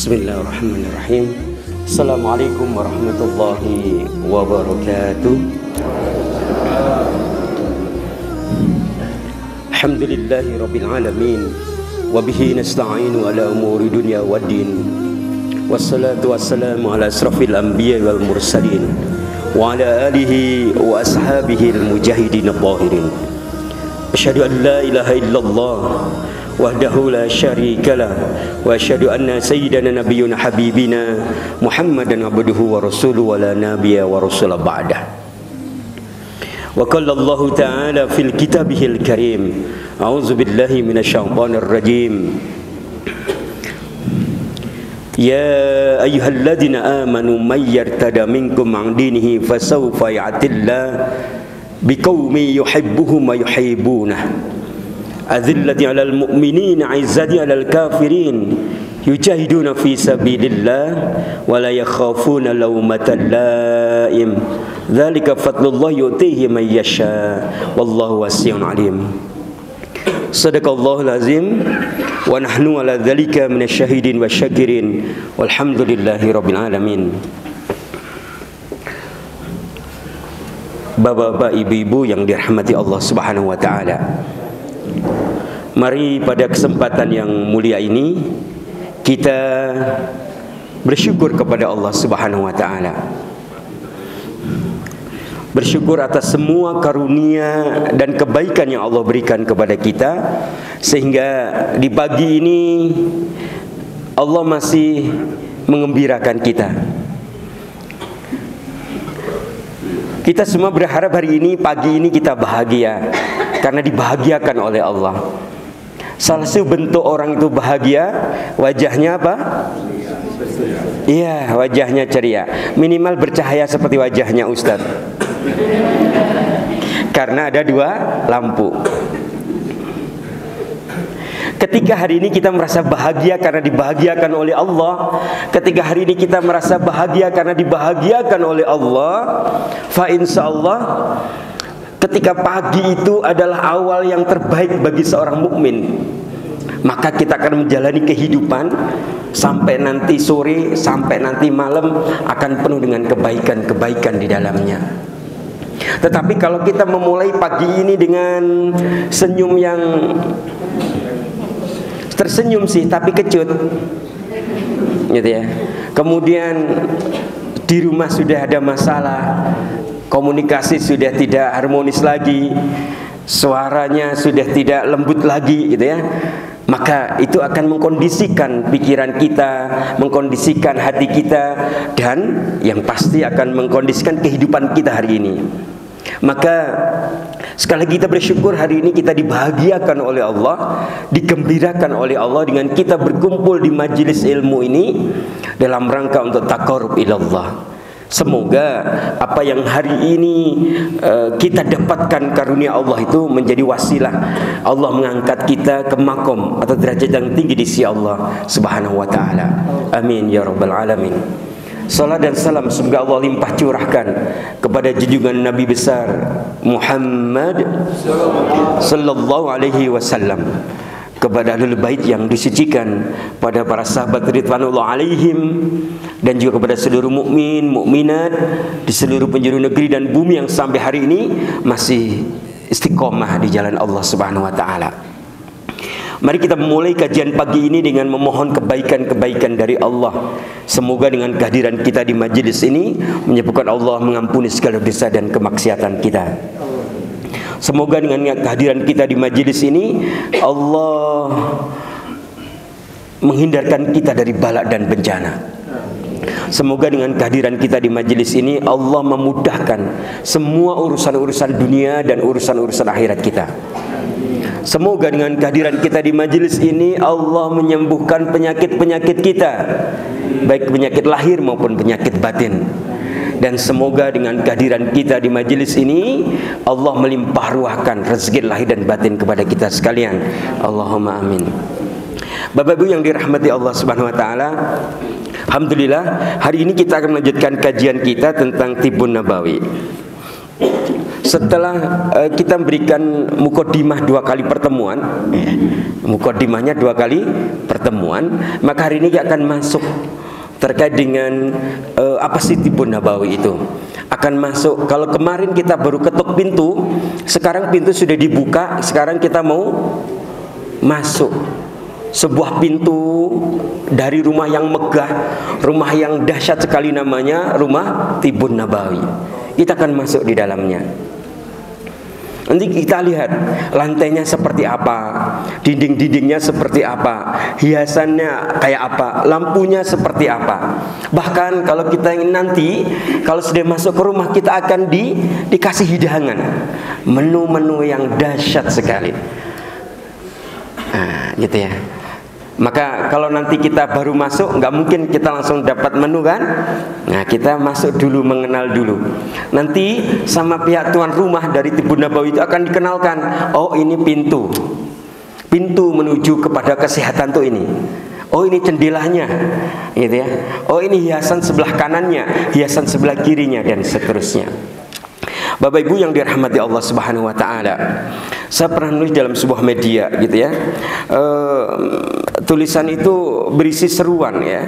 Bismillahirrahmanirrahim. Assalamualaikum warahmatullahi wabarakatuh. Alhamdulillahi rabbil alamin. Wabihi nasta'inu ala umuri dunya waddin. Wassalatu wassalamu ala asrafil anbiya wal mursalin wa ala alihi wa ashabihi al-mujahidin al-zahirin. Asyhadu an la ilaha illallah wahdahu la syarika lah wa asyhadu anna sayyidana nabiyyuna habibina Muhammadan abduhu wa rasuluhu wa la nabiyya wa rasula ba'dah. Wa qala Allah ta'ala fil kitabihil karim, a'udzu billahi minasyaitonir rajim. Ya ayyuhalladzina amanu may yartada minkum 'an dinihi fasawfa ya'tillahu biqaumin yuhibbuhum wa yuhibbunah Azillati 'alal mu'minin 'izzati 'alal kafirin yujahiduna fi sabilillah wa la yakhafuna lawmatal laim dzalika fadlullah yu'tihi man yasha wallahu wasi'un 'alim. Sadaqallahul azim wa nahnu 'ala dzalika minasyahidin wasyakirin walhamdulillahi rabbil alamin. Bapak-bapak, ibu-ibu yang dirahmati Allah Subhanahu wa taala, mari pada kesempatan yang mulia ini kita bersyukur kepada Allah Subhanahu wa taala. Bersyukur atas semua karunia dan kebaikan yang Allah berikan kepada kita, sehingga di pagi ini Allah masih mengembirakan kita. Kita semua berharap hari ini, pagi ini kita bahagia karena dibahagiakan oleh Allah. Salah satu bentuk orang itu bahagia, wajahnya apa? Iya, wajahnya ceria. Minimal bercahaya seperti wajahnya Ustadz. Karena ada dua lampu. Ketika hari ini kita merasa bahagia karena dibahagiakan oleh Allah, ketika hari ini kita merasa bahagia karena dibahagiakan oleh Allah, fa insyaallah ketika pagi itu adalah awal yang terbaik bagi seorang mukmin. Maka kita akan menjalani kehidupan sampai nanti sore, sampai nanti malam akan penuh dengan kebaikan-kebaikan di dalamnya. Tetapi kalau kita memulai pagi ini dengan senyum yang tersenyum sih tapi kecut, gitu ya. Kemudian di rumah sudah ada masalah, komunikasi sudah tidak harmonis lagi, suaranya sudah tidak lembut lagi, gitu ya. Maka itu akan mengkondisikan pikiran kita, mengkondisikan hati kita, dan yang pasti akan mengkondisikan kehidupan kita hari ini. Maka sekali lagi kita bersyukur hari ini kita dibahagiakan oleh Allah, digembirakan oleh Allah dengan kita berkumpul di majelis ilmu ini dalam rangka untuk taqarrub ilallah. Semoga apa yang hari ini kita dapatkan karunia Allah itu menjadi wasilah Allah mengangkat kita ke makom atau derajat yang tinggi di sisi Allah Subhanahu wa taala. Amin ya rabbal alamin. Salat dan salam semoga Allah limpah curahkan kepada junjungan Nabi besar Muhammad sallallahu alaihi wasallam, kepada ahlul bait yang disucikan, pada para sahabat ridwanullah alaihim, dan juga kepada seluruh mukmin, mukminat di seluruh penjuru negeri dan bumi yang sampai hari ini masih istiqomah di jalan Allah Subhanahu wa taala. Mari kita memulai kajian pagi ini dengan memohon kebaikan-kebaikan dari Allah. Semoga dengan kehadiran kita di majelis ini menyebabkan Allah mengampuni segala dosa dan kemaksiatan kita. Semoga dengan kehadiran kita di majelis ini Allah menghindarkan kita dari bala dan bencana. Semoga dengan kehadiran kita di majelis ini Allah memudahkan semua urusan-urusan dunia dan urusan-urusan akhirat kita. Semoga dengan kehadiran kita di majelis ini Allah menyembuhkan penyakit-penyakit kita, baik penyakit lahir maupun penyakit batin. Dan semoga dengan kehadiran kita di majelis ini Allah melimpah ruahkan rezeki lahir dan batin kepada kita sekalian. Allahumma amin. Bapak Ibu yang dirahmati Allah Subhanahu wa taala, alhamdulillah hari ini kita akan melanjutkan kajian kita tentang Tibbun Nabawi. setelah kita memberikan mukodimah 2 kali pertemuan, mukodimahnya 2 kali pertemuan, maka hari ini akan masuk terkait dengan apa sih Tibun Nabawi itu. Akan masuk. Kalau kemarin kita baru ketuk pintu, sekarang pintu sudah dibuka, sekarang kita mau masuk sebuah pintu dari rumah yang megah, rumah yang dahsyat sekali, namanya rumah Tibun Nabawi. Kita akan masuk di dalamnya. Nanti kita lihat lantainya seperti apa, dinding-dindingnya seperti apa, hiasannya kayak apa, lampunya seperti apa. Bahkan kalau kita ingin nanti, kalau sudah masuk ke rumah, kita akan dikasih hidangan, menu-menu yang dahsyat sekali. Nah, gitu ya. Maka kalau nanti kita baru masuk, nggak mungkin kita langsung dapat menu kan. Nah, kita masuk dulu, mengenal dulu. Nanti sama pihak tuan rumah dari Tibun Nabawi itu akan dikenalkan. Oh, ini pintu menuju kepada kesehatan tuh ini. Oh, ini jendelanya, gitu ya. Oh, ini hiasan sebelah kanannya, hiasan sebelah kirinya, dan seterusnya. Bapak Ibu yang dirahmati Allah Subhanahu wa taala. Saya pernah nulis dalam sebuah media gitu ya. Tulisan itu berisi seruan ya.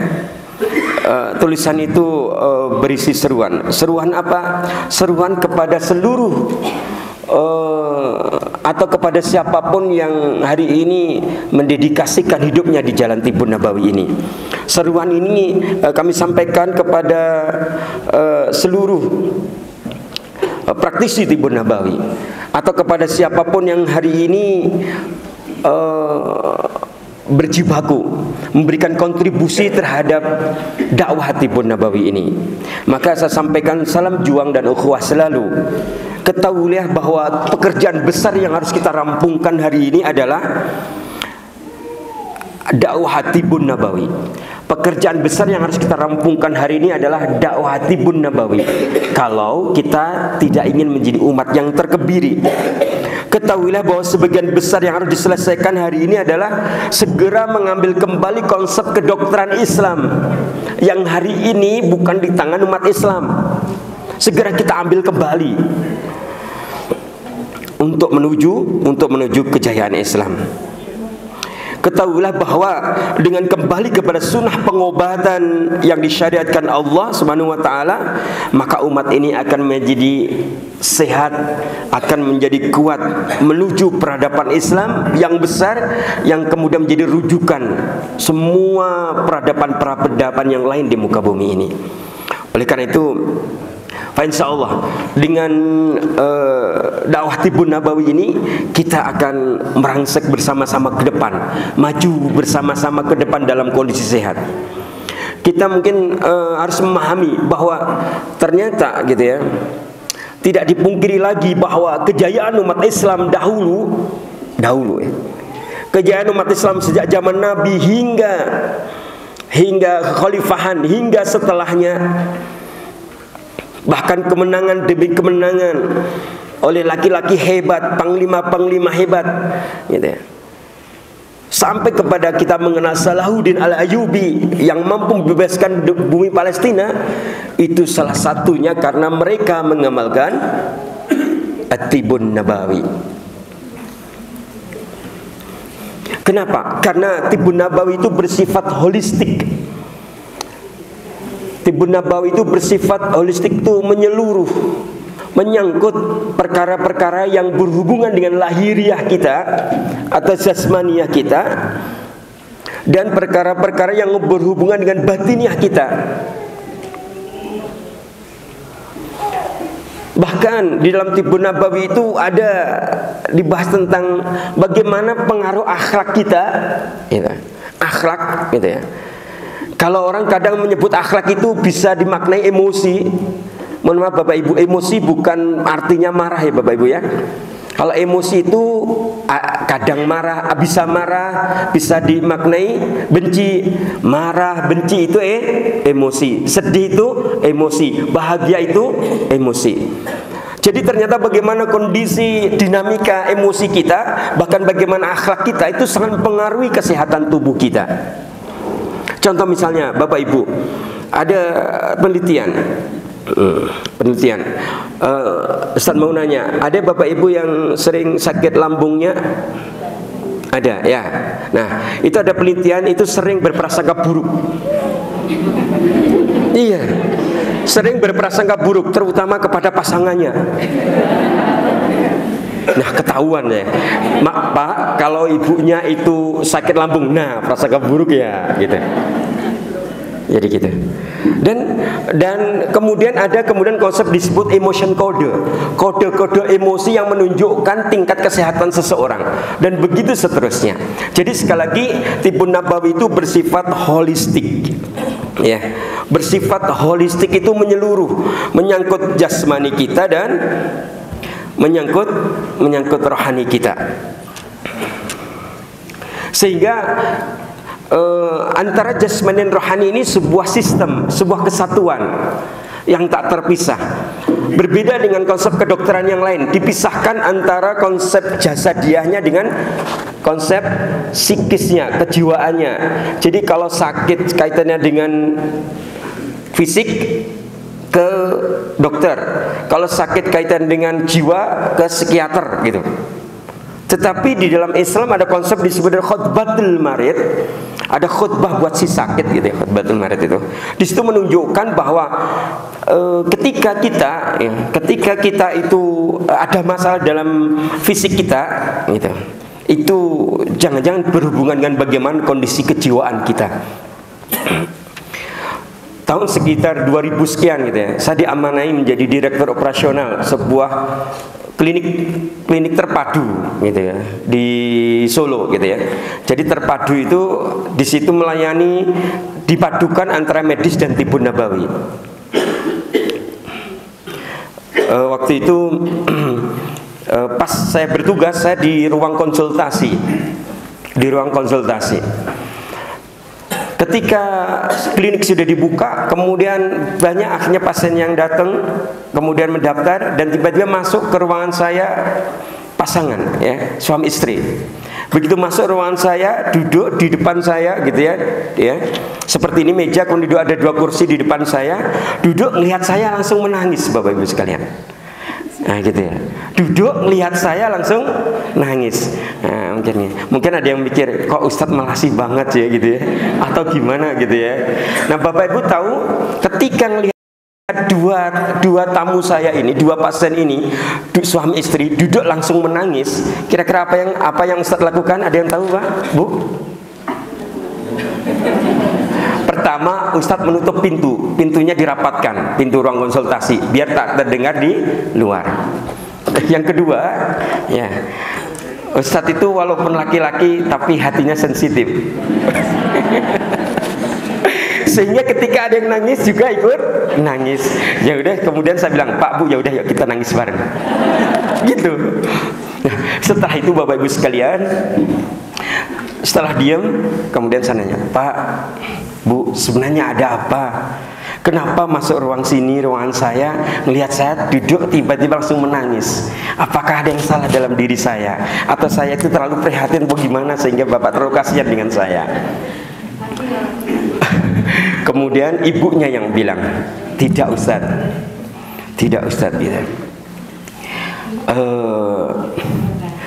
Tulisan itu berisi seruan. Seruan apa? Seruan kepada seluruh atau kepada siapapun yang hari ini mendedikasikan hidupnya di jalan Tibun Nabawi ini. Seruan ini kami sampaikan kepada seluruh praktisi Tibun Nabawi, atau kepada siapapun yang hari ini berjibaku memberikan kontribusi terhadap dakwah Tibun Nabawi ini. Maka saya sampaikan salam juang dan ukhuwah selalu. Ketahuilah bahwa pekerjaan besar yang harus kita rampungkan hari ini adalah dakwah Tibun Nabawi. Pekerjaan besar yang harus kita rampungkan hari ini adalah dakwah Tibun Nabawi. Kalau kita tidak ingin menjadi umat yang terkebiri, ketahuilah bahwa sebagian besar yang harus diselesaikan hari ini adalah segera mengambil kembali konsep kedokteran Islam yang hari ini bukan di tangan umat Islam. Segera kita ambil kembali untuk menuju kejayaan Islam. Ketahuilah bahwa dengan kembali kepada sunnah pengobatan yang disyariatkan Allah Subhanahu wa taala, maka umat ini akan menjadi sehat, akan menjadi kuat menuju peradaban Islam yang besar, yang kemudian menjadi rujukan semua peradaban yang lain di muka bumi ini. Oleh karena itu, insya Allah dengan dakwah Tibun Nabawi ini kita akan merangsek bersama-sama ke depan, maju bersama-sama ke depan dalam kondisi sehat. Kita mungkin harus memahami bahwa ternyata gitu ya, tidak dipungkiri lagi bahwa kejayaan umat Islam dahulu ya, kejayaan umat Islam sejak zaman Nabi hingga kekhalifahan, hingga setelahnya, bahkan kemenangan demi kemenangan oleh laki-laki hebat, panglima-panglima hebat, gitu ya. Sampai kepada kita mengenal Salahuddin Al-Ayyubi yang mampu membebaskan bumi Palestina, itu salah satunya karena mereka mengamalkan At-Tibun Nabawi. Kenapa? Karena Tibun Nabawi itu bersifat holistik. Tibun Nabawi itu bersifat holistik, itu menyeluruh, menyangkut perkara-perkara yang berhubungan dengan lahiriah kita atau jasmaniah kita, dan perkara-perkara yang berhubungan dengan batiniah kita. Bahkan di dalam Tibun Nabawi itu ada dibahas tentang bagaimana pengaruh akhlak kita, gitu. Akhlak, gitu ya. Kalau orang kadang menyebut akhlak itu bisa dimaknai emosi. Mohon maaf Bapak Ibu, emosi bukan artinya marah ya Bapak Ibu ya. Kalau emosi itu kadang marah, bisa dimaknai benci. Marah, benci itu emosi. Sedih itu emosi. Bahagia itu emosi. Jadi ternyata bagaimana kondisi dinamika emosi kita, bahkan bagaimana akhlak kita, itu sangat mempengaruhi kesehatan tubuh kita. Contoh misalnya Bapak Ibu, ada penelitian penelitian. Ustaz mau nanya, ada bapak ibu yang sering sakit lambungnya? Ada ya. Nah, itu ada penelitian, itu sering berprasangka buruk. Iya, sering berprasangka buruk, terutama kepada pasangannya. Nah, ketahuan ya, Pak, kalau ibunya itu sakit lambung, nah prasangka buruk ya, gitu. Jadi gitu. Dan kemudian ada konsep disebut emotion code, kode-kode emosi yang menunjukkan tingkat kesehatan seseorang, dan begitu seterusnya. Jadi sekali lagi, Tibbun Nabawi itu bersifat holistik, ya, bersifat holistik itu menyeluruh, menyangkut jasmani kita dan menyangkut rohani kita. Sehingga antara jasmani dan rohani ini sebuah sistem, sebuah kesatuan yang tak terpisah. Berbeda dengan konsep kedokteran yang lain, dipisahkan antara konsep jasadiahnya dengan konsep psikisnya, kejiwaannya. Jadi kalau sakit kaitannya dengan fisik, ke dokter. Kalau sakit kaitan dengan jiwa, ke psikiater gitu. Tetapi di dalam Islam ada konsep disebut khutbatul marid. Ada khutbah buat si sakit gitu ya, khutbatul marid itu. Di situ menunjukkan bahwa ketika kita itu ada masalah dalam fisik kita gitu, itu jangan-jangan berhubungan dengan bagaimana kondisi kejiwaan kita. Tahun sekitar 2000 sekian gitu ya, saya diamanai menjadi direktur operasional sebuah klinik terpadu gitu ya di Solo gitu ya. Jadi terpadu itu di situ melayani, dipadukan antara medis dan Tibbun Nabawi. Waktu itu pas saya bertugas, saya di ruang konsultasi. Ketika klinik sudah dibuka, kemudian banyak akhirnya pasien yang datang, kemudian mendaftar, dan tiba-tiba masuk ke ruangan saya pasangan, ya, suami istri. Begitu masuk ruangan saya, duduk di depan saya, gitu ya, seperti ini meja, kemudian duduk, ada 2 kursi di depan saya, duduk ngelihat saya langsung menangis, Bapak Ibu sekalian. Nah gitu ya, duduk melihat saya langsung nangis. Nah, mungkin ada yang mikir, kok Ustadz makasih banget ya gitu ya, atau gimana gitu ya. Nah Bapak Ibu tahu, ketika melihat dua tamu saya ini, 2 pasien ini, suami istri duduk langsung menangis, kira-kira apa yang Ustadz lakukan? Ada yang tahu Pak, Bu? Pertama, Ustadz menutup pintunya dirapatkan, pintu ruang konsultasi, biar tak terdengar di luar. Yang kedua, ya, Ustadz itu walaupun laki-laki tapi hatinya sensitif. Sehingga ketika ada yang nangis juga ikut nangis. Ya udah, kemudian saya bilang, Pak Bu, ya udah yuk kita nangis bareng. Gitu. Nah, setelah itu Bapak Ibu sekalian, setelah diam, kemudian saya nanya, Pak, Bu, sebenarnya ada apa? Kenapa masuk ruangan saya, melihat saya duduk tiba-tiba langsung menangis? Apakah ada yang salah dalam diri saya? Atau saya itu terlalu prihatin bagaimana sehingga Bapak terlalu kasihan dengan saya? Kemudian ibunya yang bilang, tidak Ustadz, gitu.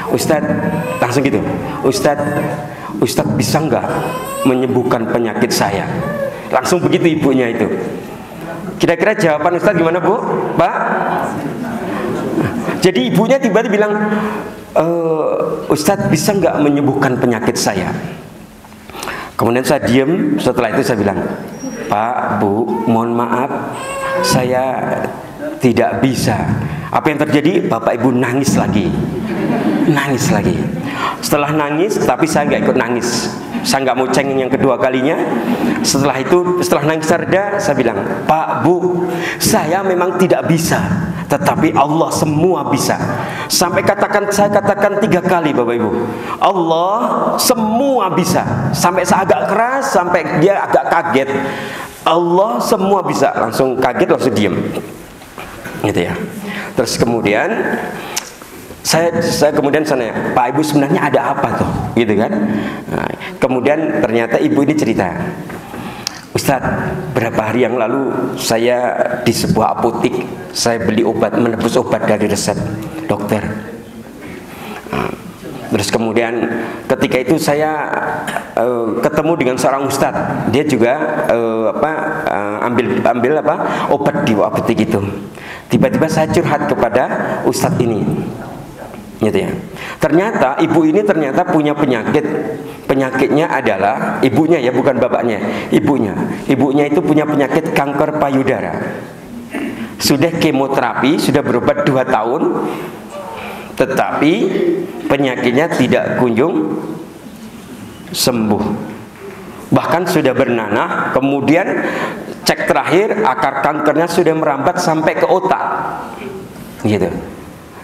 Ustadz langsung gitu, Ustadz bisa nggak menyembuhkan penyakit saya? Langsung begitu ibunya itu. Kira-kira jawaban Ustadz gimana Bu? Pak? Jadi ibunya tiba-tiba bilang, Ustadz bisa nggak menyembuhkan penyakit saya? Kemudian saya diam. Setelah itu saya bilang, Pak, Bu, mohon maaf, saya tidak bisa. Apa yang terjadi? Bapak Ibu nangis lagi. Setelah nangis, tapi saya nggak ikut nangis. Saya nggak mau cengeng yang kedua kalinya. Setelah itu, setelah nangis reda, saya bilang, Pak, Bu, saya memang tidak bisa, tetapi Allah semua bisa. Saya katakan 3 kali, Bapak Ibu. Allah semua bisa. Sampai saya agak keras, sampai dia agak kaget. Allah semua bisa. Langsung kaget, langsung diam. Gitu ya. Terus kemudian saya nanya, Pak Ibu sebenarnya ada apa tuh, gitu kan? Nah, kemudian ternyata ibu ini cerita, Ustadz, berapa hari yang lalu saya di sebuah apotik, saya beli obat, menebus obat dari resep dokter. Terus kemudian ketika itu saya ketemu dengan seorang ustadz, dia juga ambil obat di apotik itu. Tiba-tiba saya curhat kepada ustadz ini, gitu ya. Ternyata ibu ini punya penyakit. Penyakitnya adalah ibunya ya, bukan bapaknya. Ibunya itu punya penyakit kanker payudara. Sudah kemoterapi, sudah berobat 2 tahun, tetapi penyakitnya tidak kunjung sembuh. Bahkan sudah bernanah. Kemudian cek terakhir, akar kankernya sudah merambat sampai ke otak, gitu.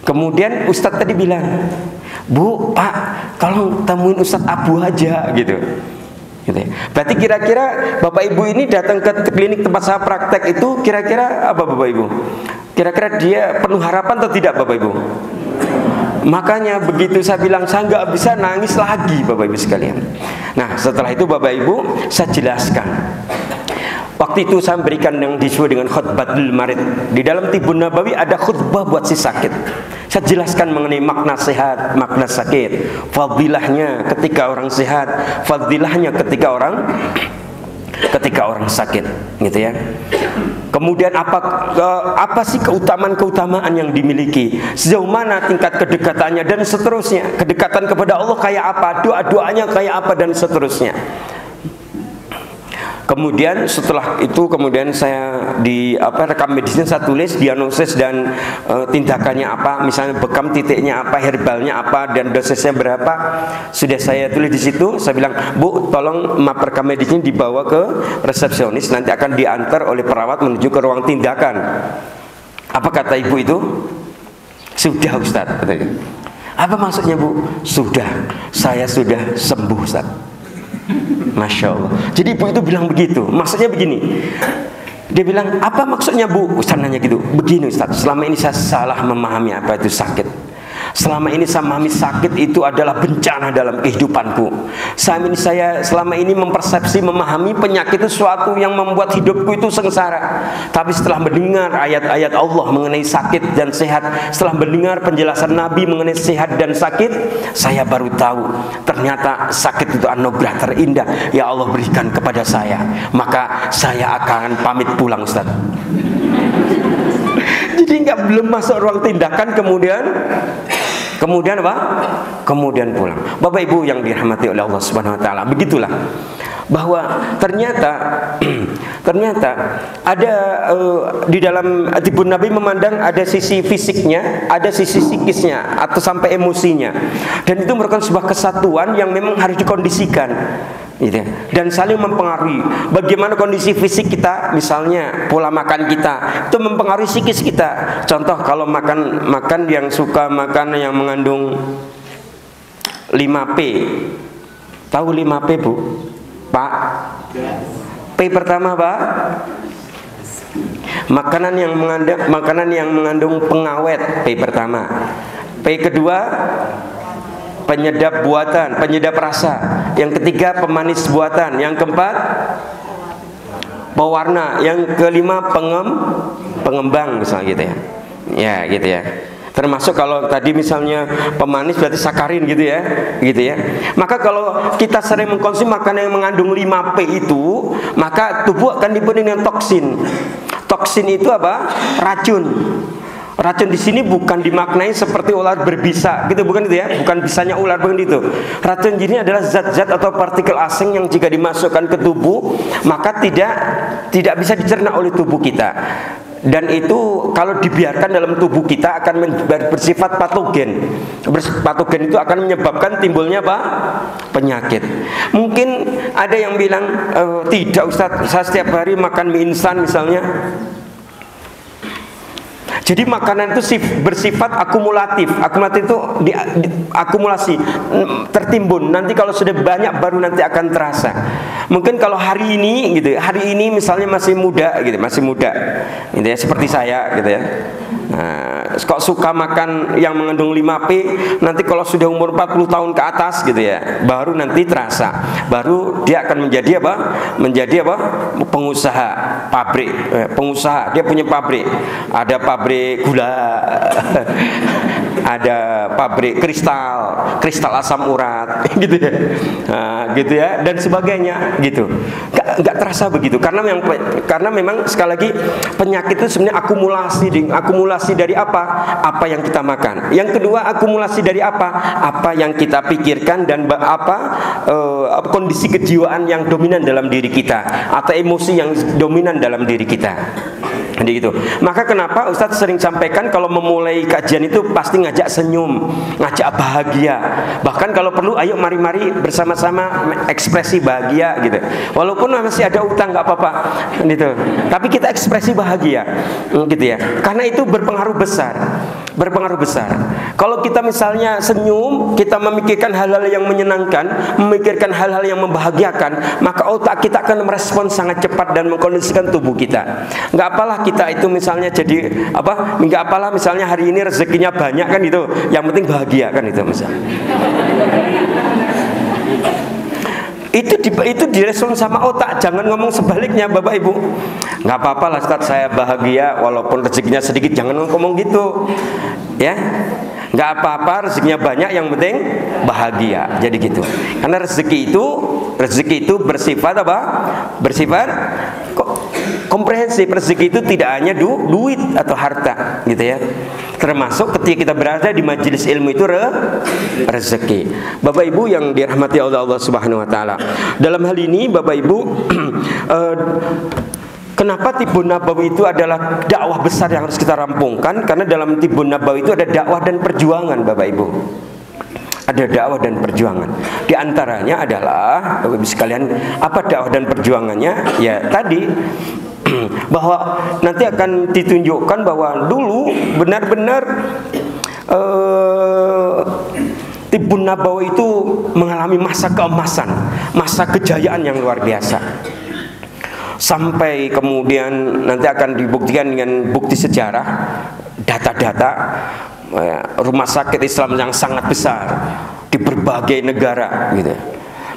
Kemudian Ustadz tadi bilang, Bu, Pak, kalau temuin Ustadz Abu aja, gitu. Berarti kira-kira Bapak Ibu ini datang ke klinik tempat saya praktek itu kira-kira apa Bapak Ibu? Kira-kira dia penuh harapan atau tidak Bapak Ibu? Makanya begitu saya bilang, saya nggak bisa, nangis lagi Bapak Ibu sekalian. Nah, setelah itu Bapak Ibu saya jelaskan. Waktu itu saya memberikan yang disebut dengan khutbatul marid. Di dalam Tibbun Nabawi ada khutbah buat si sakit. Saya jelaskan mengenai makna sehat, makna sakit, fadilahnya ketika orang sehat, fadilahnya ketika orang sakit, gitu ya. Kemudian apa sih keutamaan-keutamaan yang dimiliki, sejauh mana tingkat kedekatannya dan seterusnya. Kedekatan kepada Allah kayak apa, doa-doanya kayak apa dan seterusnya. Kemudian setelah itu saya rekam medisnya, saya tulis diagnosis dan tindakannya apa, misalnya bekam titiknya apa, herbalnya apa, dan dosisnya berapa. Sudah saya tulis di situ. Saya bilang, Bu, tolong map rekam medisnya dibawa ke resepsionis, nanti akan diantar oleh perawat menuju ke ruang tindakan. Apa kata ibu itu? Sudah Ustaz. Apa maksudnya Bu? Sudah, saya sudah sembuh Ustaz. Masya Allah. Jadi ibu itu bilang begitu. Maksudnya begini. Dia bilang, apa maksudnya Bu? Ustaz nanya gitu. Begini Ustaz, selama ini saya salah memahami apa itu sakit. Selama ini saya memahami sakit itu adalah bencana dalam kehidupanku. Saya selama ini memahami penyakit itu sesuatu yang membuat hidupku itu sengsara. Tapi setelah mendengar ayat-ayat Allah mengenai sakit dan sehat, setelah mendengar penjelasan Nabi mengenai sehat dan sakit, saya baru tahu ternyata sakit itu anugerah terindah ya Allah berikan kepada saya. Maka saya akan pamit pulang Ustaz. Jadi belum masuk ruang tindakan, kemudian apa? Kemudian pulang. Bapak Ibu yang dirahmati oleh Allah Subhanahu wa taala, begitulah bahwa ternyata ada di dalam Tibbun Nabawi memandang ada sisi fisiknya, ada sisi psikisnya atau sampai emosinya. Dan itu merupakan sebuah kesatuan yang memang harus dikondisikan, gitu ya, dan saling mempengaruhi. Bagaimana kondisi fisik kita, misalnya pola makan kita itu mempengaruhi psikis kita. Contoh kalau makan yang suka makan yang mengandung 5P. Tahu 5P Bu? Pak? P pertama Pak? Makanan yang mengandung pengawet, P pertama. P kedua, penyedap buatan, penyedap rasa. Yang ketiga, pemanis buatan. Yang keempat, pewarna. Yang kelima, pengembang misalnya gitu ya. Ya, gitu ya. Termasuk kalau tadi misalnya pemanis berarti sakarin gitu ya. Maka kalau kita sering mengkonsumsi makanan yang mengandung 5P itu, maka tubuh akan dipenuhi dengan toksin. Toksin itu apa? Racun. Racun di sini bukan dimaknai seperti ular berbisa, gitu, bukan itu ya, bukan bisanya ular, bukan itu. Racun ini adalah zat-zat atau partikel asing yang jika dimasukkan ke tubuh maka tidak bisa dicerna oleh tubuh kita. Dan itu kalau dibiarkan dalam tubuh kita akan bersifat patogen. Patogen itu akan menyebabkan timbulnya apa? Penyakit. Mungkin ada yang bilang, tidak Ustaz, saya setiap hari makan mie instan misalnya. Jadi makanan itu bersifat akumulatif. Akumulatif itu akumulasi, tertimbun. Nanti kalau sudah banyak baru nanti akan terasa. Mungkin kalau hari ini gitu, hari ini misalnya masih muda gitu, gitu ya, seperti saya gitu ya. Kok suka makan yang mengandung 5P, nanti kalau sudah umur 40 tahun ke atas gitu ya, baru nanti terasa, baru dia akan menjadi apa? Menjadi apa? Pengusaha pabrik, pengusaha, dia punya pabrik, ada pabrik gula, ada pabrik kristal asam urat, gitu ya, gitu ya, dan sebagainya, gitu. Nggak terasa begitu, karena memang sekali lagi penyakit itu sebenarnya akumulasi dari apa yang kita makan. Yang kedua, akumulasi dari apa yang kita pikirkan dan kondisi kejiwaan yang dominan dalam diri kita atau emosi yang dominan dalam diri kita. Jadi gitu. Maka kenapa Ustadz sering sampaikan kalau memulai kajian itu pasti ngajak senyum, ngajak bahagia. Bahkan kalau perlu, ayo mari bersama-sama ekspresi bahagia gitu. Walaupun masih ada utang nggak apa-apa gitu. Tapi kita ekspresi bahagia gitu ya. Karena itu berpengaruh besar. Kalau kita misalnya senyum, kita memikirkan hal-hal yang menyenangkan, memikirkan hal-hal yang membahagiakan, maka otak kita akan merespon sangat cepat dan mengkondisikan tubuh kita. Nggak apalah kita itu misalnya jadi nggak apalah misalnya hari ini rezekinya banyak kan itu, yang penting bahagia kan itu misalnya. Itu direspon sama otak, jangan ngomong sebaliknya Bapak Ibu. Nggak apa-apa lah Ustaz, saya bahagia walaupun rezekinya sedikit, jangan ngomong gitu ya. Nggak apa-apa rezekinya banyak, yang penting bahagia. Jadi gitu. Karena rezeki itu bersifat apa? Bersifat komprehensif. Rezeki itu tidak hanya duit atau harta gitu ya. Termasuk ketika kita berada di majelis ilmu itu rezeki. Bapak Ibu yang dirahmati Allah Subhanahu wa taala. Dalam hal ini Bapak Ibu, kenapa Tibbun Nabawi itu adalah dakwah besar yang harus kita rampungkan? Karena dalam Tibbun Nabawi itu ada dakwah dan perjuangan Bapak Ibu. Ada dakwah dan perjuangan. Di antaranya adalah, Bapak Ibu sekalian, apa dakwah dan perjuangannya? Ya tadi, bahwa nanti akan ditunjukkan bahwa dulu benar-benar Tibbun Nabawi itu mengalami masa keemasan, masa kejayaan yang luar biasa. Sampai kemudian nanti akan dibuktikan dengan bukti sejarah, data-data rumah sakit Islam yang sangat besar di berbagai negara gitu.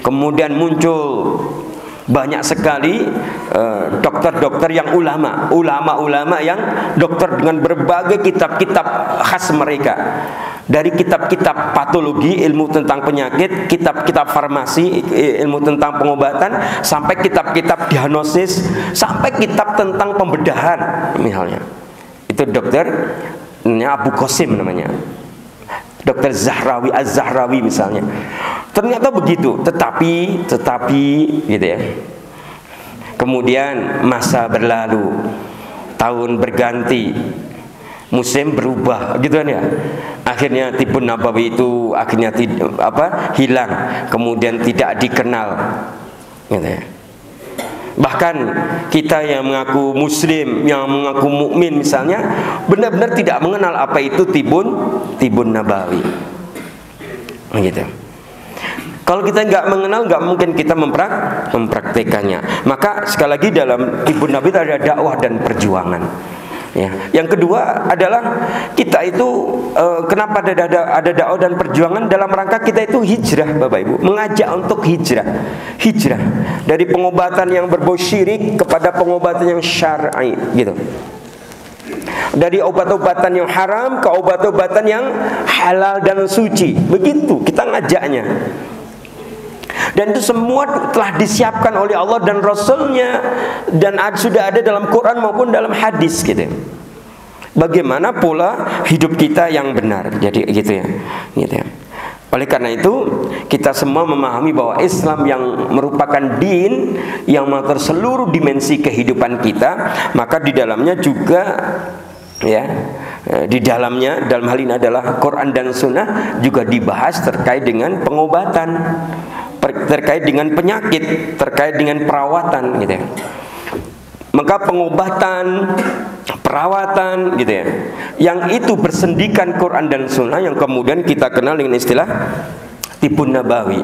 Kemudian muncul banyak sekali dokter-dokter yang ulama yang dokter dengan berbagai kitab-kitab khas mereka. Dari kitab-kitab patologi, ilmu tentang penyakit, kitab-kitab farmasi, ilmu tentang pengobatan, sampai kitab-kitab diagnosis, sampai kitab tentang pembedahan misalnya. Itu dokternya Abu Qasim namanya, Dokter Zahrawi, Az-Zahrawi misalnya. Ternyata begitu, tetapi gitu ya. Kemudian masa berlalu, tahun berganti, musim berubah gitu kan ya. Akhirnya Tibbun Nabawi itu akhirnya hilang, kemudian tidak dikenal gitu ya. Bahkan kita yang mengaku muslim, yang mengaku mukmin misalnya, benar-benar tidak mengenal apa itu Tibbun Nabawi gitu. Kalau kita nggak mengenal, nggak mungkin kita mempraktekannya. Maka sekali lagi dalam Tibbun Nabawi ada dakwah dan perjuangan. Ya. Yang kedua adalah kita itu kenapa ada dakwah dan perjuangan dalam rangka kita itu hijrah Bapak Ibu, mengajak untuk hijrah dari pengobatan yang berbau syirik kepada pengobatan yang syar'i gitu. Dari obat-obatan yang haram ke obat-obatan yang halal dan suci. Begitu kita ngajaknya. Dan itu semua telah disiapkan oleh Allah dan Rasulnya, dan sudah ada dalam Quran maupun dalam hadis gitu. Bagaimana pola hidup kita yang benar. Jadi gitu ya. Oleh karena itu kita semua memahami bahwa Islam yang merupakan din yang mengatur seluruh dimensi kehidupan kita, maka di dalamnya juga ya, di dalamnya dalam hal ini adalah Quran dan Sunnah juga dibahas terkait dengan pengobatan, terkait dengan penyakit, terkait dengan perawatan gitu ya. Maka pengobatan, perawatan gitu ya, yang itu bersendikan Quran dan Sunnah, yang kemudian kita kenal dengan istilah Tibbun Nabawi.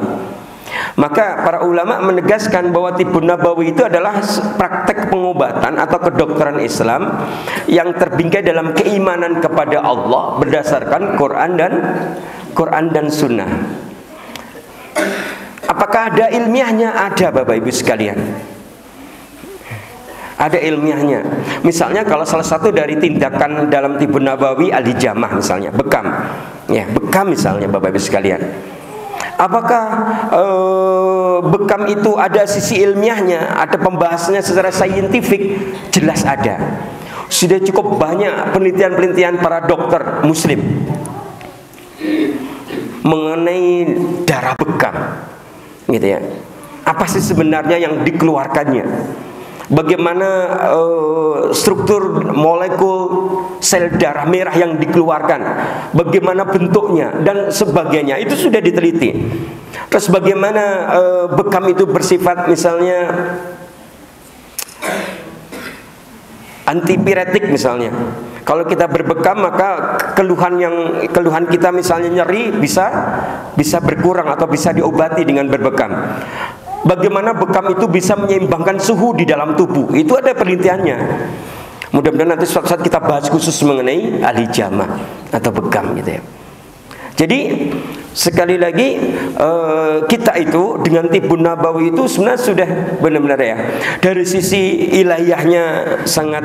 Maka para ulama menegaskan bahwa Tibbun Nabawi itu adalah praktek pengobatan atau kedokteran Islam yang terbingkai dalam keimanan kepada Allah berdasarkan Quran dan Sunnah. Apakah ada ilmiahnya? Ada, Bapak Ibu sekalian. Ada ilmiahnya. Misalnya kalau salah satu dari tindakan dalam Tibbun Nabawi al-hijamah misalnya, bekam. Ya, bekam misalnya Bapak Ibu sekalian. Apakah bekam itu ada sisi ilmiahnya, ada pembahasannya secara saintifik? Jelas ada. Sudah cukup banyak penelitian-penelitian para dokter muslim mengenai darah bekam, gitu ya. Apa sih sebenarnya yang dikeluarkannya? Bagaimana struktur molekul sel darah merah yang dikeluarkan, bagaimana bentuknya dan sebagainya, itu sudah diteliti. Terus bagaimana bekam itu bersifat misalnya antipiretik misalnya. Kalau kita berbekam maka keluhan kita misalnya nyeri bisa berkurang atau bisa diobati dengan berbekam. Bagaimana bekam itu bisa menyeimbangkan suhu di dalam tubuh, itu ada penelitiannya. Mudah-mudahan nanti suatu saat kita bahas khusus mengenai al-hijamah atau bekam, gitu ya. Jadi sekali lagi kita itu dengan Tibbun Nabawi itu sebenarnya sudah benar-benar ya, dari sisi ilahiyahnya sangat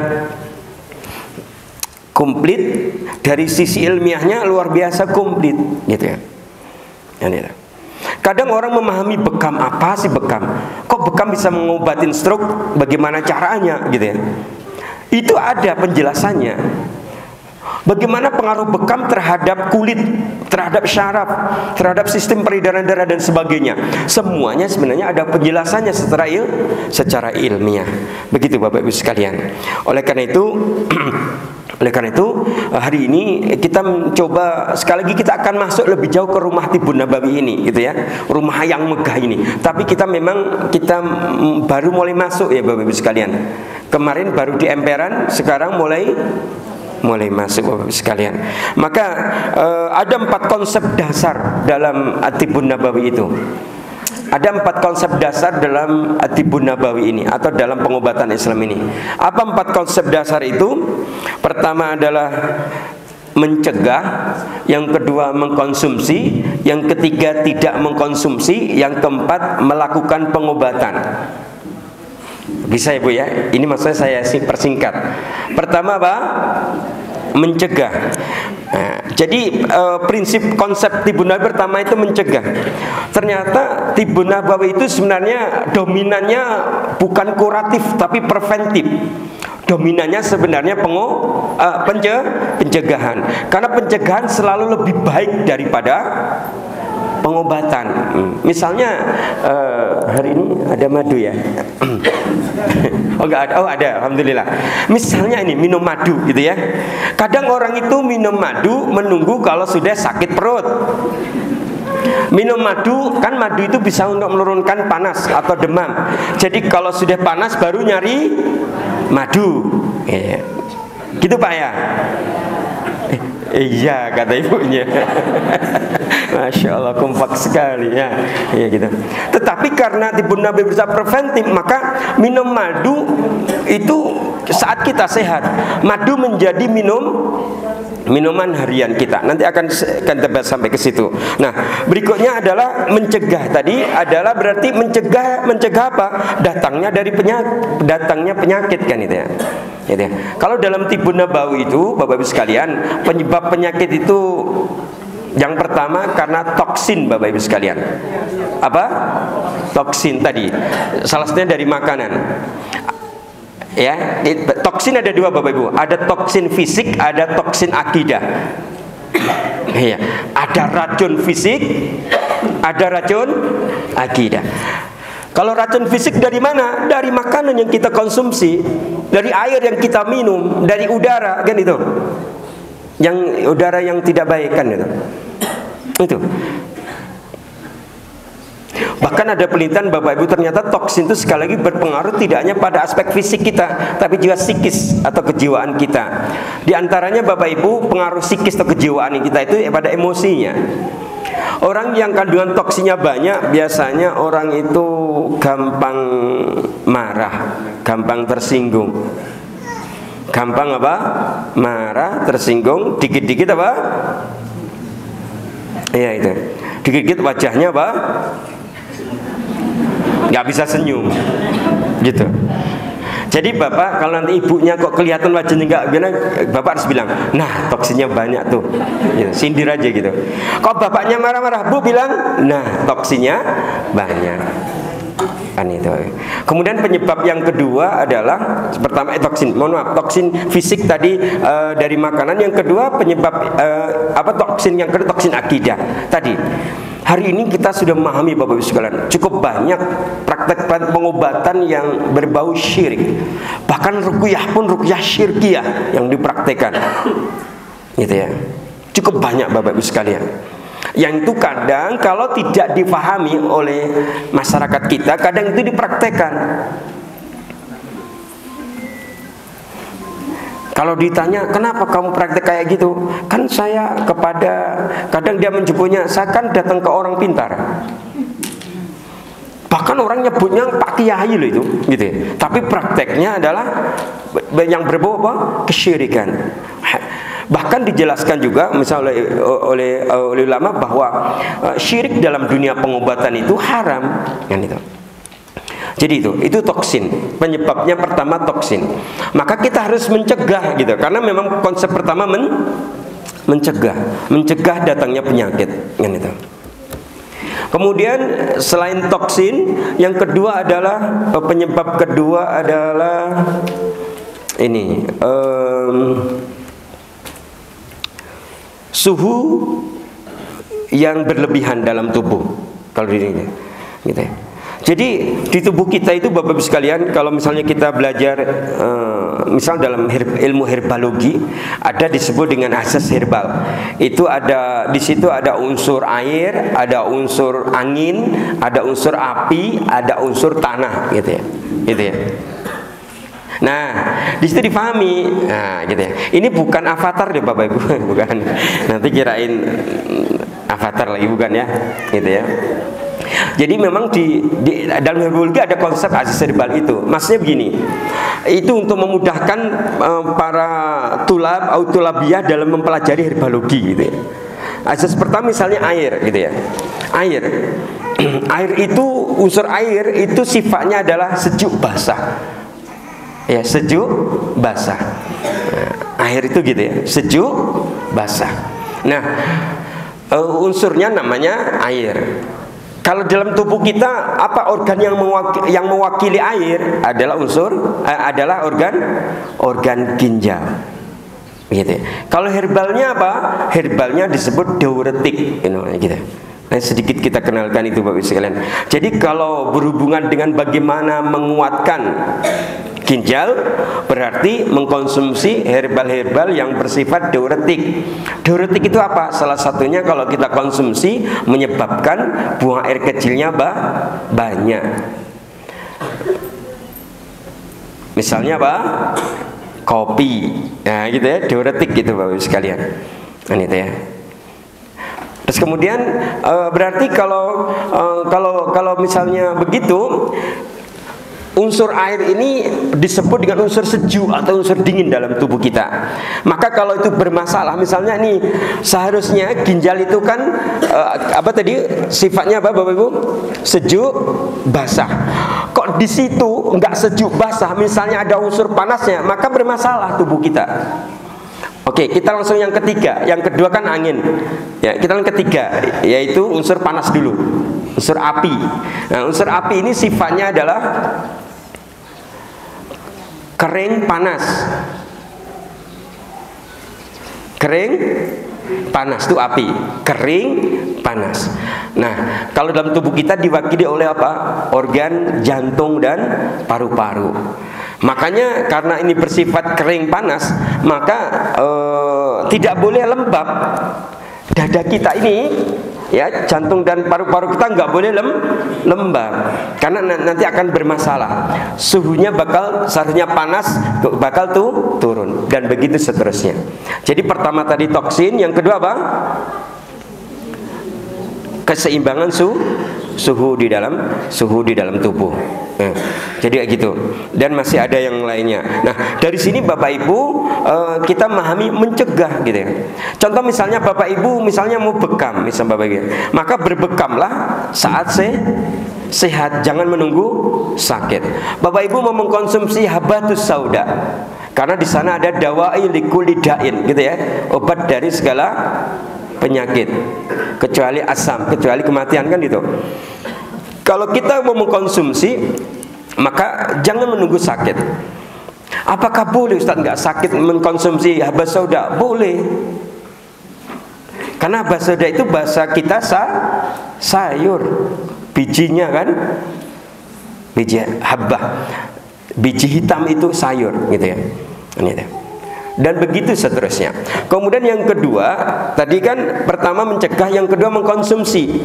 komplit, dari sisi ilmiahnya luar biasa komplit, gitu ya. Kadang orang memahami bekam, apa sih bekam? Kok bekam bisa mengobatin stroke? Bagaimana caranya, gitu ya? Itu ada penjelasannya. Bagaimana pengaruh bekam terhadap kulit, terhadap syaraf, terhadap sistem peredaran darah dan sebagainya. Semuanya sebenarnya ada penjelasannya secara ilmiah. Begitu Bapak Ibu sekalian. Oleh karena itu hari ini kita mencoba, sekali lagi kita akan masuk lebih jauh ke rumah Tibbun Nabawi ini, gitu ya, rumah yang megah ini. Tapi kita baru mulai masuk ya Bapak Ibu sekalian. Kemarin baru di emperan, sekarang mulai masuk Bapak Ibu sekalian. Maka ada 4 konsep dasar dalam Tibbun Nabawi itu. Ada 4 konsep dasar dalam Tibbun Nabawi ini atau dalam pengobatan Islam ini. Apa 4 konsep dasar itu? Pertama adalah mencegah, yang kedua mengkonsumsi, yang ketiga tidak mengkonsumsi, yang keempat melakukan pengobatan. Bisa ya Bu ya? Ini maksudnya saya persingkat. Pertama apa? Mencegah. Nah, jadi prinsip konsep Tibbun Nabawi pertama itu mencegah. Ternyata Tibbun Nabawi itu sebenarnya dominannya bukan kuratif tapi preventif. Dominannya sebenarnya pencegahan. Karena pencegahan selalu lebih baik daripada pengobatan. Misalnya hari ini ada madu ya. Oh enggak ada, oh ada, alhamdulillah. Misalnya ini minum madu gitu ya. Kadang orang itu minum madu menunggu kalau sudah sakit perut. Minum madu, kan madu itu bisa untuk menurunkan panas atau demam. Jadi kalau sudah panas baru nyari madu. Gitu Pak ya? Iya kata ibunya. Masya Allah kompak sekali ya. Iya gitu. Tetapi karena Tibbun Nabawi bersifat preventif, maka minum madu itu saat kita sehat. Madu menjadi minuman harian kita. Nanti akan kita bahas sampai ke situ. Nah, berikutnya adalah mencegah. Tadi adalah berarti mencegah apa? Datangnya penyakit kan itu ya. Gitu ya. Kalau dalam Tibbun Nabawi itu Bapak Ibu sekalian, penyebab penyakit itu yang pertama karena toksin Bapak Ibu sekalian. Apa? Toksin tadi. Salah satunya dari makanan. Ya, toksin ada 2 Bapak Ibu. Ada toksin fisik, ada toksin akidah. Ya, ada racun fisik, ada racun akidah. Kalau racun fisik dari mana? Dari makanan yang kita konsumsi, dari air yang kita minum, dari udara kan itu. Yang udara yang tidak baik kan itu. Itu. Bahkan ada penelitian Bapak Ibu, ternyata toksin itu sekali lagi berpengaruh tidak hanya pada aspek fisik kita, tapi juga psikis atau kejiwaan kita. Di antaranya Bapak Ibu, pengaruh psikis atau kejiwaan kita itu pada emosinya. Orang yang kandungan toksinnya banyak biasanya orang itu gampang marah, gampang tersinggung. Gampang apa? Marah, tersinggung, dikit-dikit apa? Iya itu. Dikit-dikit wajahnya apa? Nggak bisa senyum, gitu. Jadi bapak kalau nanti ibunya kok kelihatan wajahnya nggak gimana, bapak harus bilang, nah toksinnya banyak tuh, gitu. Sindir aja gitu. Kalau bapaknya marah-marah, bu bilang, nah toksinnya banyak. Kan itu. Kemudian penyebab yang kedua adalah pertama toksin, mohon maaf, toksin fisik tadi dari makanan. Yang kedua penyebab toksin yang kedua toksin akidah tadi. Hari ini kita sudah memahami Bapak Ibu sekalian, cukup banyak praktek pengobatan yang berbau syirik. Bahkan ruqyah pun ruqyah syirkiyah yang dipraktekkan. Gitu ya. Cukup banyak Bapak Ibu sekalian. Yang itu kadang kalau tidak dipahami oleh masyarakat kita, kadang itu dipraktekkan. Kalau ditanya, kenapa kamu praktek kayak gitu? Kan saya kadang dia menyebutnya, saya kan datang ke orang pintar. Bahkan orang nyebutnya Pak Kiai loh itu, gitu ya. Tapi prakteknya adalah yang berbau apa? Kesyirikan. Bahkan dijelaskan juga misalnya oleh ulama bahwa syirik dalam dunia pengobatan itu haram, kan itu. Jadi itu toksin. Penyebabnya pertama toksin. Maka kita harus mencegah gitu. Karena memang konsep pertama mencegah datangnya penyakit, kan itu. Kemudian selain toksin, yang kedua adalah penyebab kedua adalah ini suhu yang berlebihan dalam tubuh. Kalau ini gitu ya. Jadi di tubuh kita itu Bapak Ibu sekalian, kalau misalnya kita belajar misal dalam ilmu herbalogi, ada disebut dengan asas herbal. Itu ada di situ ada unsur air, ada unsur angin, ada unsur api, ada unsur tanah, gitu ya. Gitu ya. Nah, di situ difahami. Nah, gitu ya. Ini bukan avatar deh Bapak Ibu, bukan. Nanti kirain avatar lagi, bukan ya. Gitu ya. Jadi memang di dalam herbologi ada konsep asas herbal itu. Maksudnya begini, itu untuk memudahkan para tulabiyah dalam mempelajari herbologi, gitu ya. Asas pertama misalnya air, gitu ya. Air itu, unsur air itu sifatnya adalah sejuk basah. Ya, sejuk basah. Nah, air itu gitu ya, sejuk basah. Nah, unsurnya namanya air. Kalau dalam tubuh kita apa organ yang mewakili air adalah adalah organ ginjal. Gitu ya. Kalau herbalnya apa? Herbalnya disebut diuretik, gitu. Nah, sedikit kita kenalkan itu Bapak Ibu sekalian. Jadi kalau berhubungan dengan bagaimana menguatkan ginjal, berarti mengkonsumsi herbal-herbal yang bersifat diuretik. Diuretik itu apa? Salah satunya kalau kita konsumsi menyebabkan buang air kecilnya banyak. Misalnya apa? Kopi. Nah, gitu ya, diuretik gitu Bapak Ibu sekalian. Nah, itu ya. Terus kemudian berarti kalau misalnya begitu, unsur air ini disebut dengan unsur sejuk atau unsur dingin dalam tubuh kita. Maka kalau itu bermasalah, misalnya nih seharusnya ginjal itu kan sifatnya apa Bapak Ibu? Sejuk basah. Kok di situ nggak sejuk basah, misalnya ada unsur panasnya, maka bermasalah tubuh kita. Oke, kita langsung yang ketiga. Yang kedua kan angin. Ya, kita yang ketiga yaitu unsur panas dulu. Unsur api. Nah, unsur api ini sifatnya adalah kering panas. Kering panas itu api. Kering panas. Nah, kalau dalam tubuh kita diwakili oleh apa? Organ jantung dan paru-paru. Makanya karena ini bersifat kering panas, maka tidak boleh lembab. Dada kita ini, ya, jantung dan paru-paru kita nggak boleh lembab, karena nanti akan bermasalah. Suhunya seharusnya panas, bakal turun, dan begitu seterusnya. Jadi pertama tadi toksin, yang kedua apa? keseimbangan suhu di dalam tubuh. Jadi kayak gitu. Dan masih ada yang lainnya. Nah, dari sini Bapak Ibu kita memahami mencegah gitu ya. Contoh misalnya Bapak Ibu misalnya mau bekam, misalnya Bapak Ibu, maka berbekamlah saat sehat, jangan menunggu sakit. Bapak Ibu mau mengkonsumsi habatus sauda, karena di sana ada dawai likulli da'in gitu ya, obat dari segala penyakit kecuali asam, kecuali kematian kan gitu. Kalau kita mau mengkonsumsi, maka jangan menunggu sakit. Apakah boleh Ustaz nggak sakit mengkonsumsi habas sauda? Boleh. Karena habas sauda itu bahasa kita sayur, bijinya kan, biji habbah, biji hitam itu sayur gitu ya. Ini. Dan begitu seterusnya. Kemudian yang kedua, tadi kan pertama mencegah, yang kedua mengkonsumsi.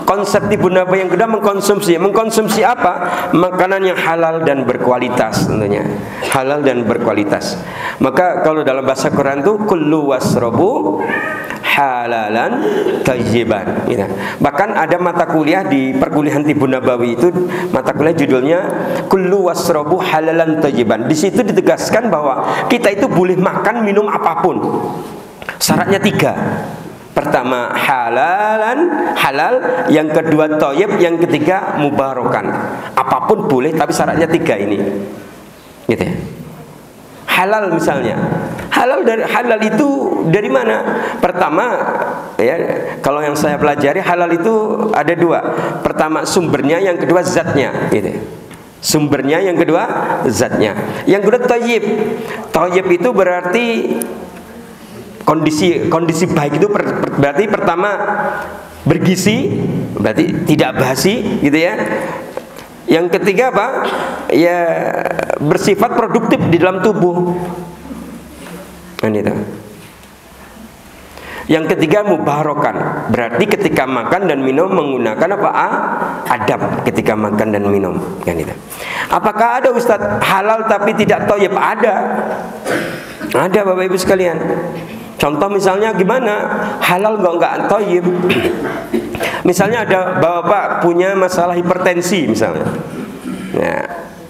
Konsep Tibbun Nabawi yang kedua mengkonsumsi. Mengkonsumsi apa? Makanan yang halal dan berkualitas tentunya. Halal dan berkualitas. Maka kalau dalam bahasa Quran itu kullu wasrobu halalan thayyiban gitu. Bahkan ada mata kuliah di perkuliahan Tibbun Nabawi itu, mata kuliah judulnya kullu wasrobu halalan thayyiban. Di situ ditegaskan bahwa kita itu boleh makan minum apapun. Syaratnya 3. Pertama halal, yang kedua thayyib, yang ketiga mubarakan. Apapun boleh, tapi syaratnya 3 ini. Gitu ya. Halal misalnya. Halal itu dari mana? Pertama ya, kalau yang saya pelajari halal itu ada 2. Pertama sumbernya, yang kedua zatnya gitu. Sumbernya, yang kedua zatnya. Yang kedua thayyib. Thayyib itu berarti kondisi baik itu berarti pertama bergizi, berarti tidak basi gitu ya. Yang ketiga apa? Ya bersifat produktif di dalam tubuh. Kan itu. Yang ketiga mubarakan, berarti ketika makan dan minum menggunakan apa? Adab ketika makan dan minum, kan itu. Apakah ada Ustadz halal tapi tidak thayyib? Ada Bapak Ibu sekalian. Contoh misalnya gimana? Halal enggak thayyib. Misalnya ada bapak punya masalah hipertensi misalnya. Nah,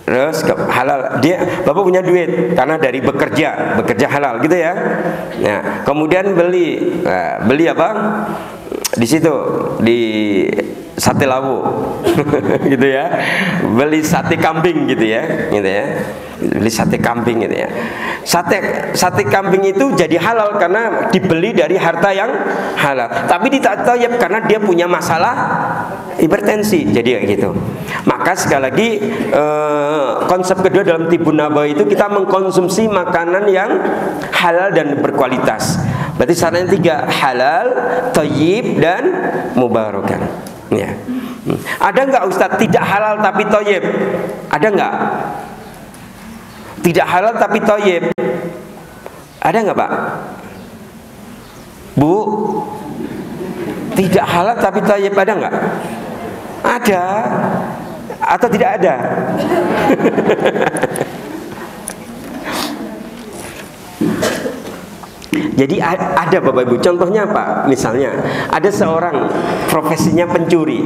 terus halal, bapak punya duit karena dari bekerja halal gitu ya. Nah, kemudian beli apa? Di situ di sate lawu gitu ya, beli sate kambing gitu ya, beli sate kambing gitu ya. Sate kambing itu jadi halal karena dibeli dari harta yang halal, tapi tidak thayyib karena dia punya masalah hipertensi, jadi kayak gitu. Maka sekali lagi konsep kedua dalam Tibbun Nabawi itu kita mengkonsumsi makanan yang halal dan berkualitas. Berarti syaratnya 3, halal, thayyib dan mubarakan. Ya. Ada nggak Ustadz tidak halal tapi thayyib? Ada nggak? Tidak halal tapi thayyib? Ada nggak Pak? Bu? Tidak halal tapi thayyib ada nggak? Ada atau tidak ada? Jadi ada Bapak Ibu. Contohnya apa? Misalnya ada seorang profesinya pencuri.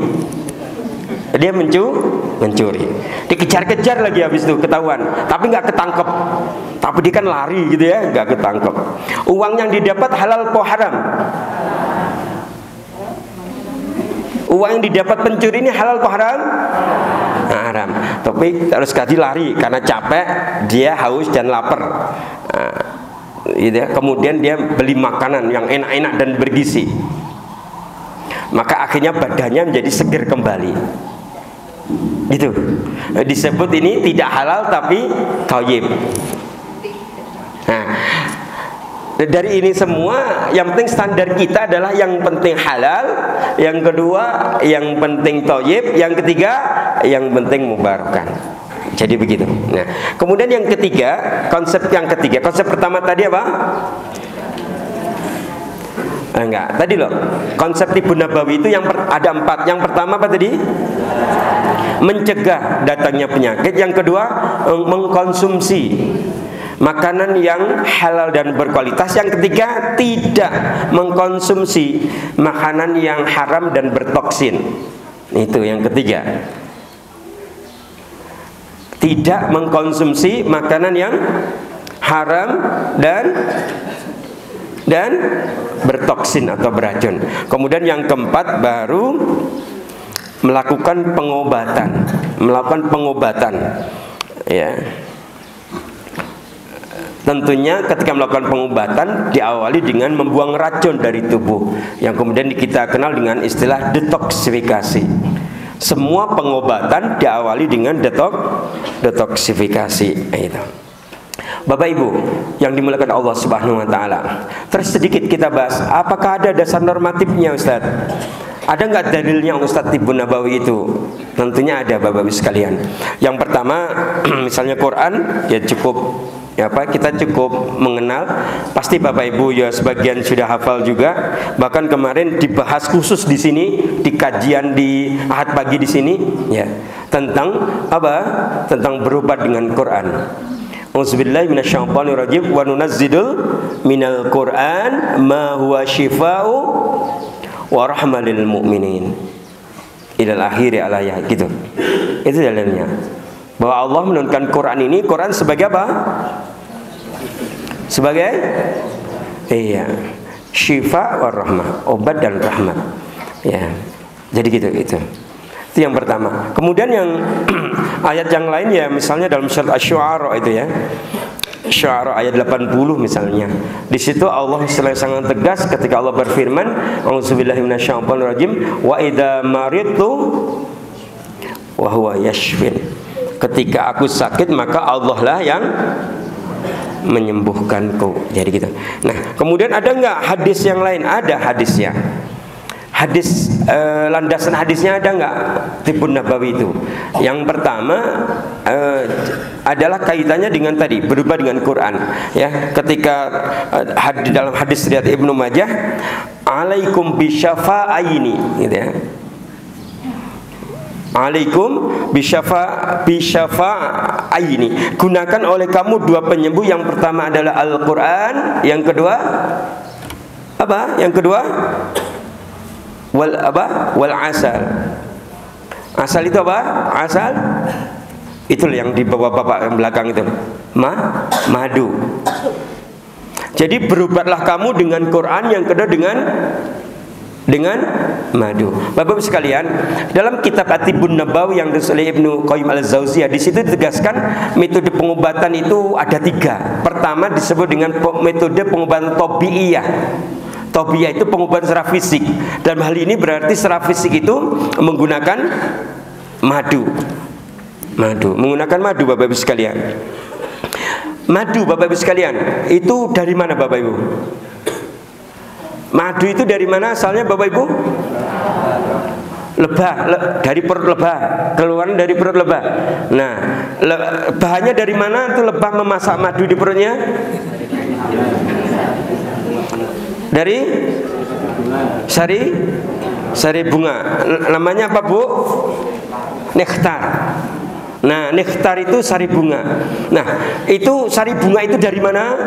Dia mencuri. Dikejar-kejar lagi habis itu ketahuan, tapi nggak ketangkep. Tapi dia kan lari gitu ya, nggak ketangkep. Uang yang didapat halal atau haram? Uang yang didapat pencuri ini halal atau haram? Haram. Tapi harus sekali lari karena capek, dia haus dan lapar. Kemudian dia beli makanan yang enak-enak dan bergizi, maka akhirnya badannya menjadi seger kembali. Gitu. Disebut ini tidak halal tapi thayyib. Nah, dari ini semua yang penting standar kita adalah yang penting halal, yang kedua yang penting thayyib, yang ketiga yang penting mubarakan. Jadi begitu. Nah, kemudian yang ketiga, konsep pertama tadi apa? Enggak, tadi loh. Konsep Tibbun Nabawi itu ada 4. Yang pertama apa tadi? Mencegah datangnya penyakit. Yang kedua, mengkonsumsi. makanan yang halal dan berkualitas. Yang ketiga, tidak mengkonsumsi makanan yang haram dan bertoksin. Itu yang ketiga. Tidak mengkonsumsi makanan yang haram dan bertoksin atau beracun. Kemudian yang keempat baru melakukan pengobatan. Ya. Tentunya ketika melakukan pengobatan diawali dengan membuang racun dari tubuh, yang kemudian kita kenal dengan istilah detoksifikasi. Semua pengobatan diawali dengan detoksifikasi. Itu. Bapak Ibu yang dimuliakan Allah Subhanahu wa taala. Terus sedikit kita bahas, apakah ada dasar normatifnya, Ustaz? Ada nggak dalilnya Ustaz Tibbun Nabawi itu? Tentunya ada, Bapak Ibu sekalian. Yang pertama, misalnya Quran, ya cukup kita cukup mengenal. Pasti Bapak Ibu ya sebagian sudah hafal juga. Bahkan kemarin dibahas khusus di sini di kajian di Ahad pagi di sini, ya, tentang apa? Tentang berobat dengan Quran. Auzubillahi minasyaitonirrajim wa nunazzilul minal Qur'an ma huwa syifaa'u wa rahmah lil mu'minin ilal akhiri alayah, gitu. Itu dalilnya bahwa Allah menurunkan Quran ini, Quran sebagai apa? Sebagai syifa wa rahmah, obat dan rahmat. Ya. Jadi gitu itu. Itu yang pertama. Kemudian yang ayat yang lain ya, misalnya dalam surat Asy-Syu'ara itu ya. Syu'ara ayat 80 misalnya. Di situ Allah sangat tegas ketika Allah berfirman, A'udzubillahi minasyaitonirrajim, wa idza maridtu wa huwa yashfin. Ketika aku sakit maka Allah lah yang menyembuhkanku. Jadi gitu. Nah, kemudian ada enggak hadis yang lain? Ada hadisnya. Hadis landasan hadisnya ada nggak Tibbun Nabawi itu? Yang pertama adalah kaitannya dengan tadi berubah dengan Quran. Ya, ketika dalam hadis riwayat Ibnu Majah, alaikum bisyafa'aini, gitu ya. Alaikum bisyafa'aini. Gunakan oleh kamu dua penyembuh. Yang pertama adalah Al-Quran. Yang kedua apa? Yang kedua wal asal. Asal itu apa? Asal itu yang di bawah bapak yang belakang itu, madu. Jadi berobatlah kamu dengan Quran, yang kedua dengan madu. Bapak-bapak sekalian, dalam kitab At-Tibbun Nabawi yang ditulis oleh Ibnu Qayyim al-Jauziyah, di situ ditegaskan metode pengobatan itu ada 3. Pertama disebut dengan metode pengobatan tabiiyah. Tabiiyah itu pengobatan secara fisik. Dalam hal ini berarti secara fisik itu menggunakan madu. Menggunakan madu, Bapak Ibu sekalian. Madu, Bapak Ibu sekalian, itu dari mana, Bapak Ibu? Madu itu dari mana asalnya, Bapak Ibu? Lebah, dari perut lebah, keluaran dari perut lebah. Nah, bahannya dari mana tuh lebah memasak madu di perutnya? Dari sari bunga. Namanya apa, Bu? Nektar. Nah, nektar itu sari bunga. Nah, itu sari bunga itu dari mana?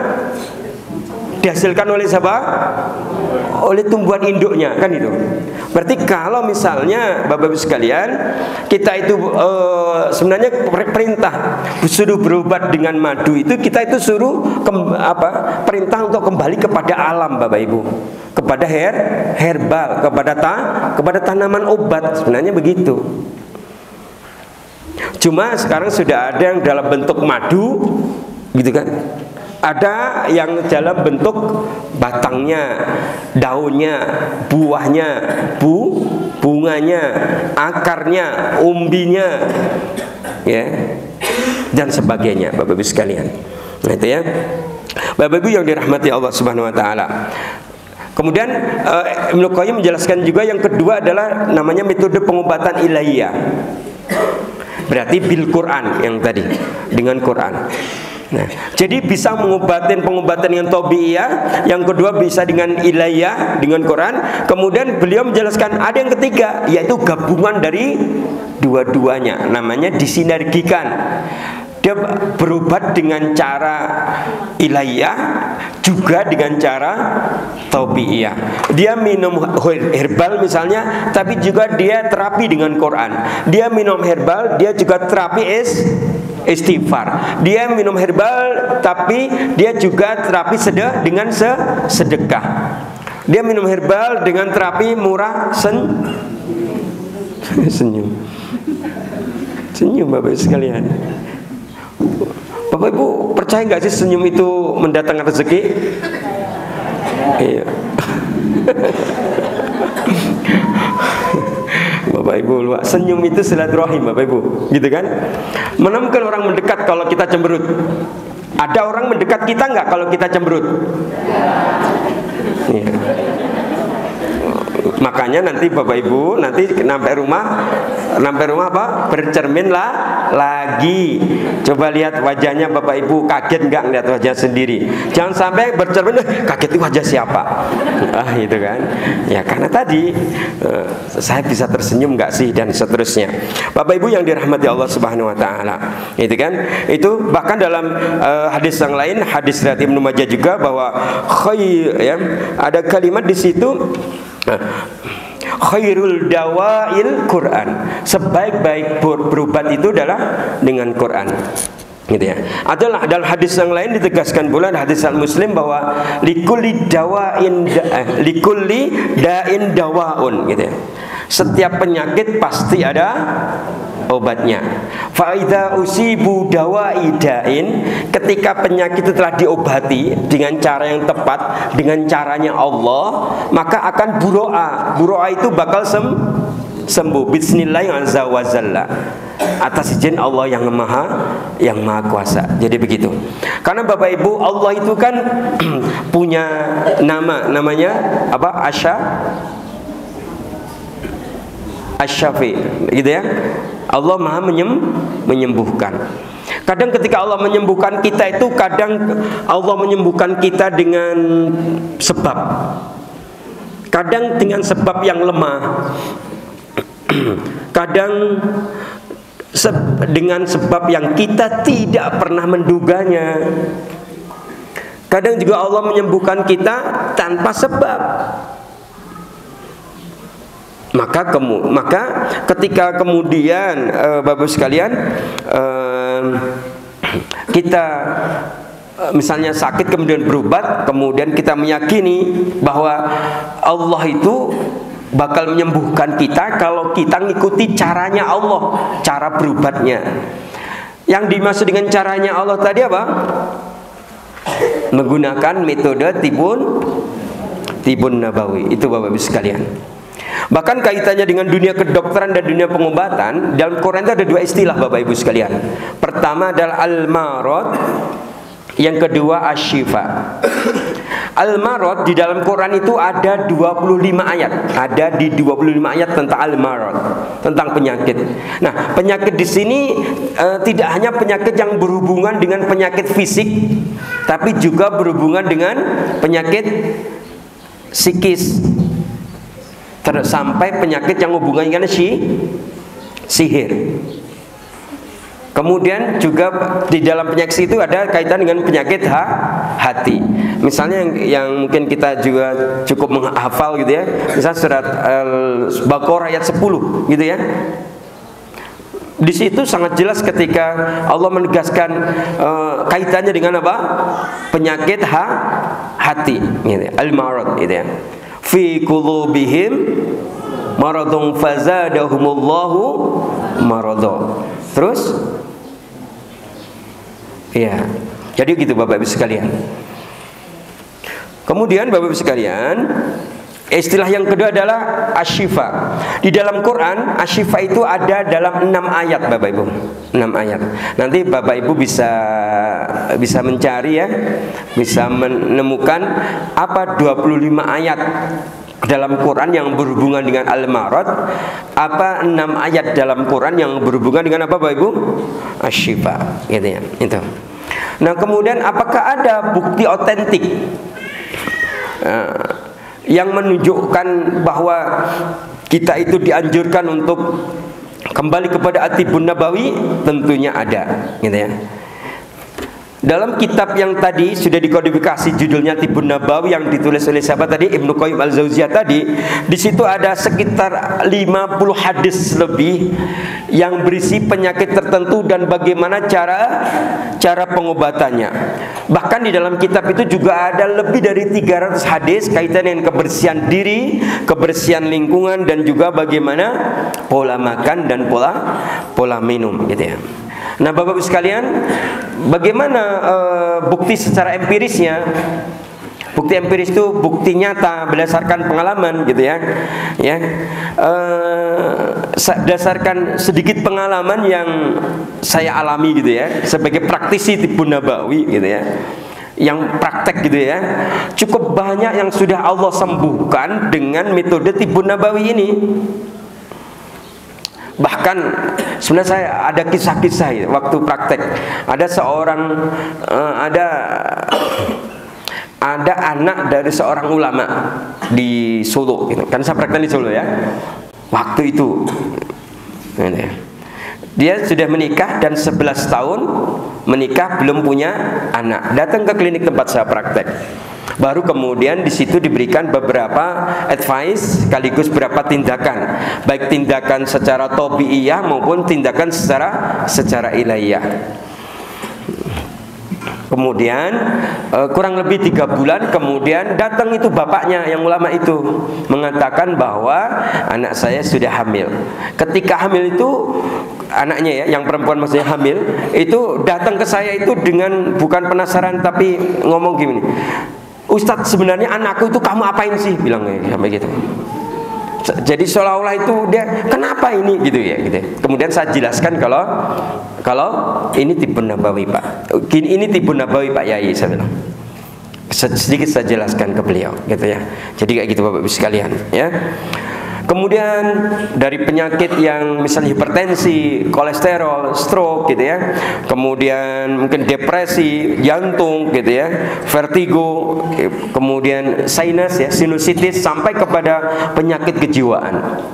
Dihasilkan oleh siapa? Oleh tumbuhan induknya, kan itu. Berarti kalau misalnya Bapak-Ibu sekalian, kita itu sebenarnya perintah suruh berobat dengan madu itu, kita itu suruh perintah untuk kembali kepada alam, Bapak Ibu, kepada herbal, kepada tanaman obat, sebenarnya begitu. Cuma sekarang sudah ada yang dalam bentuk madu, gitu kan? Ada yang dalam bentuk batangnya, daunnya, buahnya, bunganya, akarnya, umbinya, ya, dan sebagainya, Bapak-Ibu sekalian. Nah, itu ya, Bapak-Ibu yang dirahmati Allah Subhanahu wa taala. Kemudian Ibnu Qayyim menjelaskan juga yang kedua adalah namanya metode pengobatan ilahiyah. Berarti bil Quran yang tadi, dengan Quran. Nah, jadi bisa pengobatan yang tabiiyah, yang kedua bisa dengan ilahiyah, dengan Quran. Kemudian beliau menjelaskan ada yang ketiga, yaitu gabungan dari dua-duanya, namanya disinergikan. dia berobat dengan cara ilahiyah, juga dengan cara tabiiyah. Dia minum herbal misalnya, tapi juga dia terapi dengan Quran. Dia minum herbal, dia juga terapi istighfar. Dia minum herbal, tapi dia juga terapi dengan sedekah. Dia minum herbal dengan terapi murah senyum. Senyum Bapak Ibu sekalian. Bapak Ibu percaya nggak sih senyum itu mendatangkan rezeki? Iya. Bapak Ibu, senyum itu silaturahim Bapak Ibu, gitu kan? Menemukan orang mendekat kalau kita cemberut. Ada orang mendekat kita nggak kalau kita cemberut? Iya. Makanya nanti Bapak Ibu nanti sampai rumah apa? Bercerminlah lagi. Coba lihat wajahnya Bapak Ibu, kaget nggak ngeliat wajah sendiri? Jangan sampai bercermin kaget itu wajah siapa? Itu kan? Ya karena tadi saya bisa tersenyum nggak sih dan seterusnya. Bapak Ibu yang dirahmati Allah Subhanahu Wa Taala, itu kan? Itu bahkan dalam hadis yang lain, hadis riwayat Ibnu Majah juga bahwa ada kalimat di situ. Khairul dawail Quran. Sebaik-baik berobat itu adalah dengan Quran. Gitu ya. Adalah dalam hadis yang lain ditegaskan pula hadis Muslim bahwa likulli da'in dawaun gitu ya. Setiap penyakit pasti ada obatnya. Faida usibu dawaidain, ketika penyakit itu telah diobati dengan cara yang tepat, dengan caranya Allah, maka akan buro'a itu bakal sembuh. Bismillah azza wa jalla, atas izin Allah yang maha kuasa. Jadi begitu. Karena Bapak Ibu, Allah itu kan punya namanya apa? Asy-Syafi, gitu ya. Allah maha menyembuhkan. Kadang ketika Allah menyembuhkan kita itu, kadang Allah menyembuhkan kita dengan sebab, kadang dengan sebab yang lemah, kadang dengan sebab yang kita tidak pernah menduganya. Kadang juga Allah menyembuhkan kita tanpa sebab. Maka ketika kemudian Bapak sekalian kita misalnya sakit kemudian berobat, kemudian kita meyakini bahwa Allah itu bakal menyembuhkan kita kalau kita ngikuti caranya Allah, cara berobatnya. Yang dimaksud dengan caranya Allah tadi apa? Menggunakan metode tibun nabawi. Itu Bapak Ibu sekalian. Bahkan kaitannya dengan dunia kedokteran dan dunia pengobatan, dalam Quran itu ada dua istilah Bapak Ibu sekalian. Pertama adalah al-marad, yang kedua asy-syifa. Al-marad di dalam Quran itu ada 25 ayat. Ada di 25 ayat tentang al-marad, tentang penyakit. Nah, penyakit di sini tidak hanya penyakit yang berhubungan dengan penyakit fisik, tapi juga berhubungan dengan penyakit psikis. Sampai penyakit yang hubungannya dengan sihir. Kemudian juga di dalam penyakit itu ada kaitan dengan penyakit hati. Misalnya yang mungkin kita juga cukup menghafal gitu ya. Misal surat Al-Baqarah ayat 10 gitu ya. Di situ sangat jelas ketika Allah menegaskan kaitannya dengan apa? Penyakit hati gitu ya. Al-marad gitu ya. Fi qulubihim maradun fazadahumullahu marada. Terus ya. Jadi gitu Bapak Ibu sekalian. Kemudian Bapak Ibu sekalian, istilah yang kedua adalah asy-syifa. Di dalam Quran, asy-syifa itu ada dalam 6 ayat Bapak Ibu. 6 ayat. Nanti Bapak Ibu bisa mencari ya, bisa menemukan apa 25 ayat dalam Quran yang berhubungan dengan al-marad, apa 6 ayat dalam Quran yang berhubungan dengan apa Bapak Ibu? Asy-syifa, gitu ya. Itu. Nah, kemudian apakah ada bukti otentik yang menunjukkan bahwa kita itu dianjurkan untuk kembali kepada at-tibbun nabawi? Tentunya ada, gitu ya. dalam kitab yang tadi sudah dikodifikasi judulnya Tibbun Nabawi yang ditulis oleh siapa tadi, Ibnu Qayyim Al-Jauziyah tadi, di situ ada sekitar 50 hadis lebih yang berisi penyakit tertentu dan bagaimana cara pengobatannya. Bahkan di dalam kitab itu juga ada lebih dari 300 hadis kaitan dengan kebersihan diri, kebersihan lingkungan, dan juga bagaimana pola makan dan pola minum gitu ya. Nah, Bapak-Ibu sekalian, bagaimana bukti secara empirisnya? Bukti empiris itu bukti nyata berdasarkan pengalaman gitu ya. Berdasarkan sedikit pengalaman yang saya alami gitu ya, sebagai praktisi Tibbun Nabawi gitu ya, yang praktek gitu ya, cukup banyak yang sudah Allah sembuhkan dengan metode Tibbun Nabawi ini. Bahkan sebenarnya saya ada kisah-kisah waktu praktek. Ada seorang ada anak dari seorang ulama di Solo gitu. Kan saya praktek di Solo ya. Waktu itu dia sudah menikah dan 11 tahun menikah, belum punya anak. Datang ke klinik tempat saya praktek. Baru kemudian di situ diberikan beberapa advice sekaligus beberapa tindakan, baik tindakan secara tabiiyah maupun tindakan secara ilahiyah. Kemudian kurang lebih 3 bulan kemudian datang itu bapaknya yang ulama itu mengatakan bahwa anak saya sudah hamil. Ketika hamil itu anaknya ya, yang perempuan maksudnya hamil, itu datang ke saya itu dengan bukan penasaran tapi ngomong gini, "Ustadz, sebenarnya anakku itu kamu apain sih?" bilangnya sampai gitu. Jadi seolah-olah itu dia, kenapa ini gitu ya gitu. Kemudian saya jelaskan kalau ini Tibbun Nabawi Pak, ini Tibbun Nabawi Pak Yai, saya bilang. Sedikit saya jelaskan ke beliau gitu ya. Jadi kayak gitu Bapak Ibu sekalian ya. Kemudian dari penyakit yang misalnya hipertensi, kolesterol, stroke gitu ya, kemudian mungkin depresi, jantung gitu ya, vertigo, kemudian sinus ya, sinusitis, sampai kepada penyakit kejiwaan.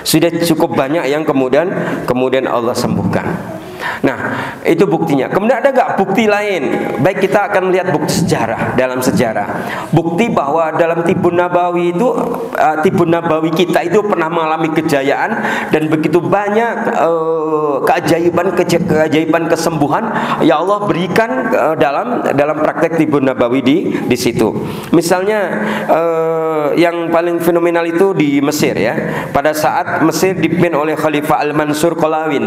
Sudah cukup banyak yang kemudian Allah sembuhkan. Nah, itu buktinya. Kemudian ada nggak bukti lain? Baik, kita akan melihat bukti sejarah, dalam sejarah. Bukti bahwa dalam Tibbun Nabawi itu, Tibbun Nabawi kita itu pernah mengalami kejayaan dan begitu banyak keajaiban kesembuhan ya Allah berikan dalam praktek Tibbun Nabawi di situ. Misalnya yang paling fenomenal itu di Mesir ya. Pada saat Mesir dipimpin oleh Khalifah Al-Mansur Qalawin.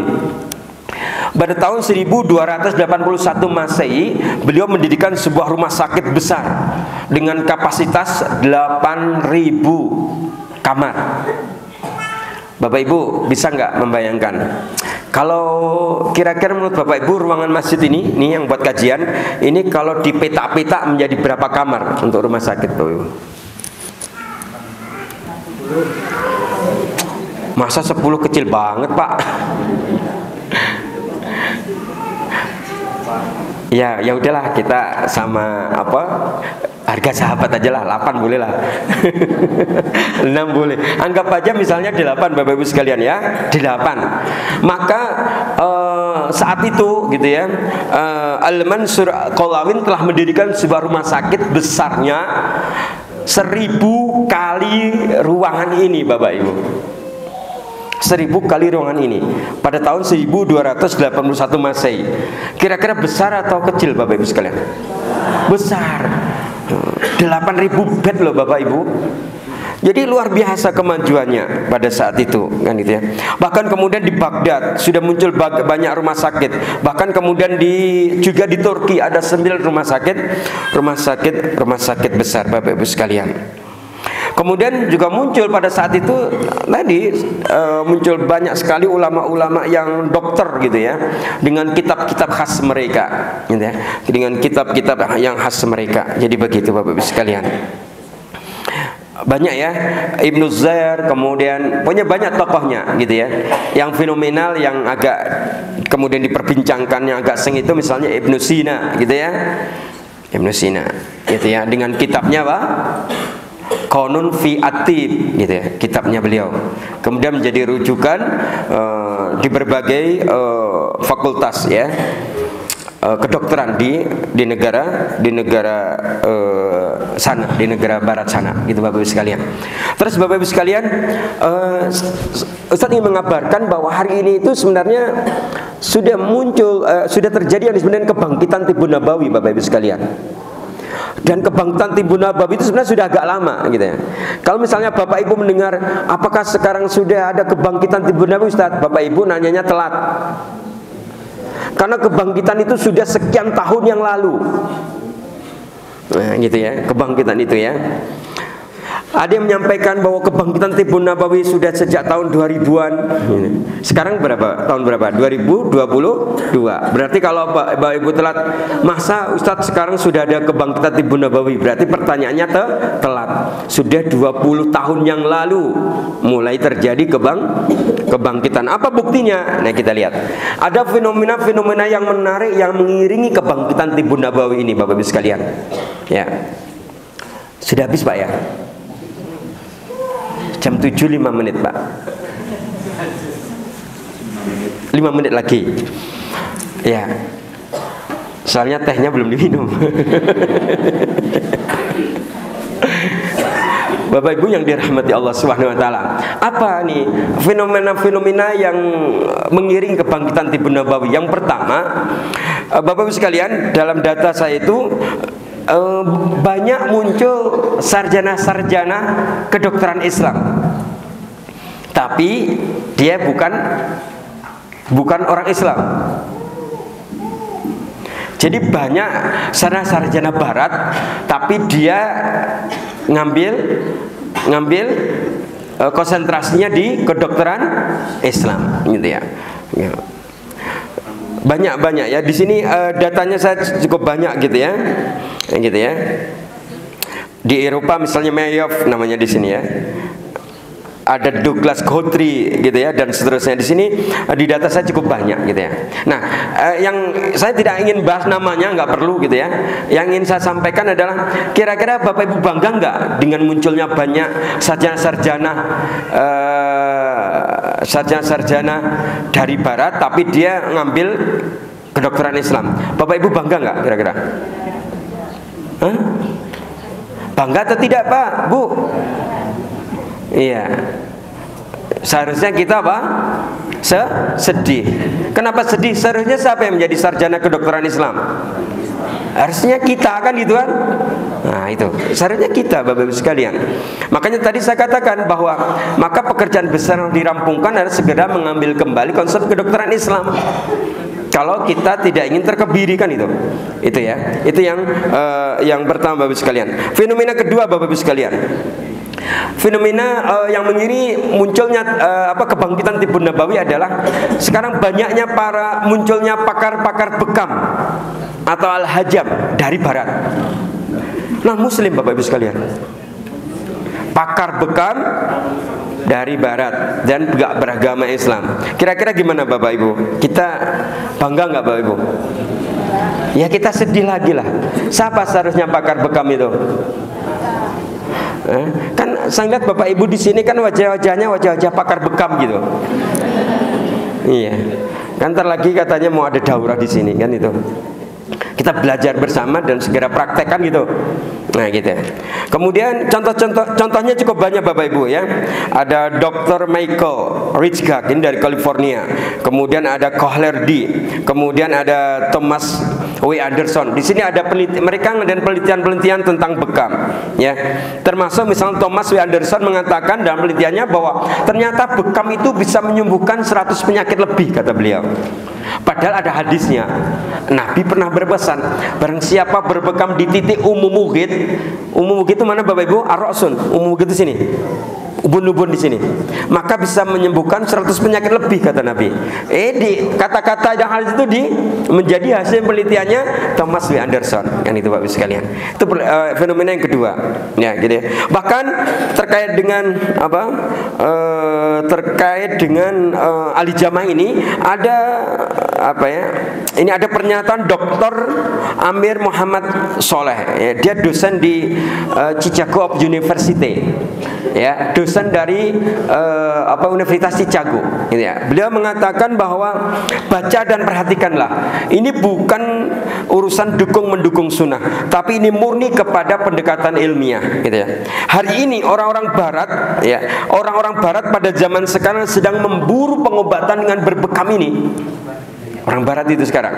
Pada tahun 1281 Masehi, beliau mendirikan sebuah rumah sakit besar dengan kapasitas 8.000 kamar. Bapak Ibu bisa nggak membayangkan? Kalau kira-kira menurut Bapak Ibu ruangan masjid ini yang buat kajian, ini kalau dipeta-peta menjadi berapa kamar untuk rumah sakit Bapak Ibu? Masa 10 kecil banget Pak? Ya udahlah, kita sama harga sahabat aja lah, 8 boleh lah. 6 boleh. Anggap aja misalnya 8 Bapak Ibu sekalian ya, 8. Maka saat itu gitu ya, Al-Mansur Qalawin telah mendirikan sebuah rumah sakit besarnya 1000 kali ruangan ini Bapak Ibu. 1000 kali ruangan ini pada tahun 1281 Masehi. Kira-kira besar atau kecil Bapak Ibu sekalian? Besar. 8.000 bed loh Bapak Ibu. Jadi luar biasa kemajuannya pada saat itu kan gitu ya. Bahkan kemudian di Baghdad sudah muncul banyak rumah sakit. Bahkan kemudian juga di Turki ada 9 rumah sakit besar Bapak Ibu sekalian. Kemudian juga muncul pada saat itu tadi muncul banyak sekali ulama-ulama yang dokter gitu ya, dengan kitab-kitab khas mereka gitu ya, dengan kitab-kitab yang khas mereka. Jadi begitu Bapak Ibu sekalian. Banyak ya, Ibnu Zair, kemudian punya banyak tokohnya gitu ya. Yang fenomenal yang agak kemudian diperbincangkan yang agak sengit itu misalnya Ibnu Sina gitu ya. Ibnu Sina gitu ya, dengan kitabnya apa? Qanun fi At-Tib gitu ya, kitabnya beliau. Kemudian menjadi rujukan di berbagai fakultas ya. kedokteran di negara sana, di negara barat sana, gitu Bapak Ibu sekalian. Terus Bapak Ibu sekalian, Ustaz ingin mengabarkan bahwa hari ini itu sebenarnya sudah muncul, sudah terjadi yang disebut kebangkitan Tibun Nabawi, Bapak Ibu sekalian. Dan kebangkitan Tibun Nabawi itu sebenarnya sudah agak lama, gitu ya. Kalau misalnya Bapak Ibu mendengar, apakah sekarang sudah ada kebangkitan Tibun Nabawi, Ustaz? Bapak Ibu nanyanya telat. Karena kebangkitan itu sudah sekian tahun yang lalu. Nah, gitu ya, kebangkitan itu ya. Ada yang menyampaikan bahwa kebangkitan Tibun Nabawi sudah sejak tahun 2000-an. Sekarang berapa? Tahun berapa? 2022. Berarti kalau Bapak Ibu telat, masa Ustadz sekarang sudah ada kebangkitan Tibun Nabawi? Berarti pertanyaannya telat. Sudah 20 tahun yang lalu mulai terjadi kebangkitan. Apa buktinya? Nah, kita lihat. Ada fenomena-fenomena yang menarik yang mengiringi kebangkitan Tibun Nabawi ini, Bapak Ibu sekalian. Ya. Sudah habis, Pak ya? Jam 7:05 menit, Pak. 5 menit lagi. Ya. Soalnya tehnya belum diminum. Bapak Ibu yang dirahmati Allah Subhanahu wa taala. Apa nih fenomena-fenomena yang mengiring kebangkitan Tibun Nabawi? Yang pertama, Bapak Ibu sekalian, dalam data saya itu banyak muncul sarjana-sarjana kedokteran Islam, tapi dia bukan orang Islam. Jadi banyak sarjana Barat, tapi dia ngambil konsentrasinya di kedokteran Islam, gitu ya. Banyak ya di sini, datanya saya cukup banyak, gitu ya. Di Eropa misalnya Mayov namanya di sini ya. Ada Douglas Guthrie, gitu ya, dan seterusnya. Di sini di data saya cukup banyak, gitu ya. Nah, yang saya tidak ingin bahas namanya, nggak perlu, gitu ya. Yang ingin saya sampaikan adalah kira-kira Bapak Ibu bangga nggak dengan munculnya banyak sarjana-sarjana dari Barat, tapi dia ngambil kedokteran Islam. Bapak Ibu bangga nggak kira-kira? Hah? Bangga atau tidak, Pak, Bu? Iya. Seharusnya kita apa? Sedih. Kenapa sedih? Seharusnya siapa yang menjadi sarjana kedokteran Islam? Harusnya kita, kan, gitu kan? Nah, itu seharusnya kita, Bapak Ibu sekalian. Makanya tadi saya katakan bahwa maka pekerjaan besar yang dirampungkan adalah segera mengambil kembali konsep kedokteran Islam. Kalau kita tidak ingin terkebiri, kan, itu ya. Itu yang pertama, Bapak Ibu sekalian. Fenomena kedua, Bapak Ibu sekalian. Fenomena yang mengiringi munculnya kebangkitan Tibun Nabawi adalah sekarang munculnya pakar-pakar bekam atau al-hajam dari Barat. Nah, Muslim, Bapak Ibu sekalian. Pakar bekam dari Barat dan gak beragama Islam. Kira-kira gimana, Bapak Ibu? Kita bangga nggak, Bapak Ibu? Ya, kita sedih lagi lah. Siapa seharusnya pakar bekam itu? Kan saya lihat Bapak Ibu di sini kan wajah-wajahnya wajah-wajah pakar bekam gitu. Iya. Kan ntar lagi katanya mau ada daurah di sini, kan, itu. Kita belajar bersama dan segera praktekkan, gitu. Nah, gitu. Kemudian contohnya cukup banyak, Bapak Ibu, ya. Ada Dr. Michael Richgard, ini dari California. Kemudian ada Kohler D. Kemudian ada Thomas W. Anderson. Di sini ada mereka dan penelitian-penelitian tentang bekam, ya. Termasuk misalnya Thomas W. Anderson mengatakan dalam penelitiannya bahwa ternyata bekam itu bisa menyembuhkan 100 penyakit lebih, kata beliau. Padahal ada hadisnya. Nabi pernah berpesan, barang siapa berbekam di titik umum mughid itu mana, Bapak Ibu? Ar-Ra'sun. Umum mughid di sini. Ubun-ubun di sini, maka bisa menyembuhkan 100 penyakit lebih, kata Nabi. Di kata-kata yang hal itu menjadi hasil penelitiannya Thomas W. Anderson, yang itu, Bapak Ibu sekalian. Itu fenomena yang kedua, ya, gitu ya. Bahkan terkait dengan ahli jamaah ini ada ini ada pernyataan Dr. Amir Muhammad Soleh, ya. Dia dosen di Chicago University. ya, dosen dari Universitas Chicago, gitu ya. Beliau mengatakan bahwa baca dan perhatikanlah. Ini bukan urusan dukung mendukung sunnah, tapi ini murni kepada pendekatan ilmiah, gitu ya. Hari ini orang-orang Barat, ya, orang-orang Barat pada zaman sekarang sedang memburu pengobatan dengan berbekam ini. Orang Barat itu sekarang.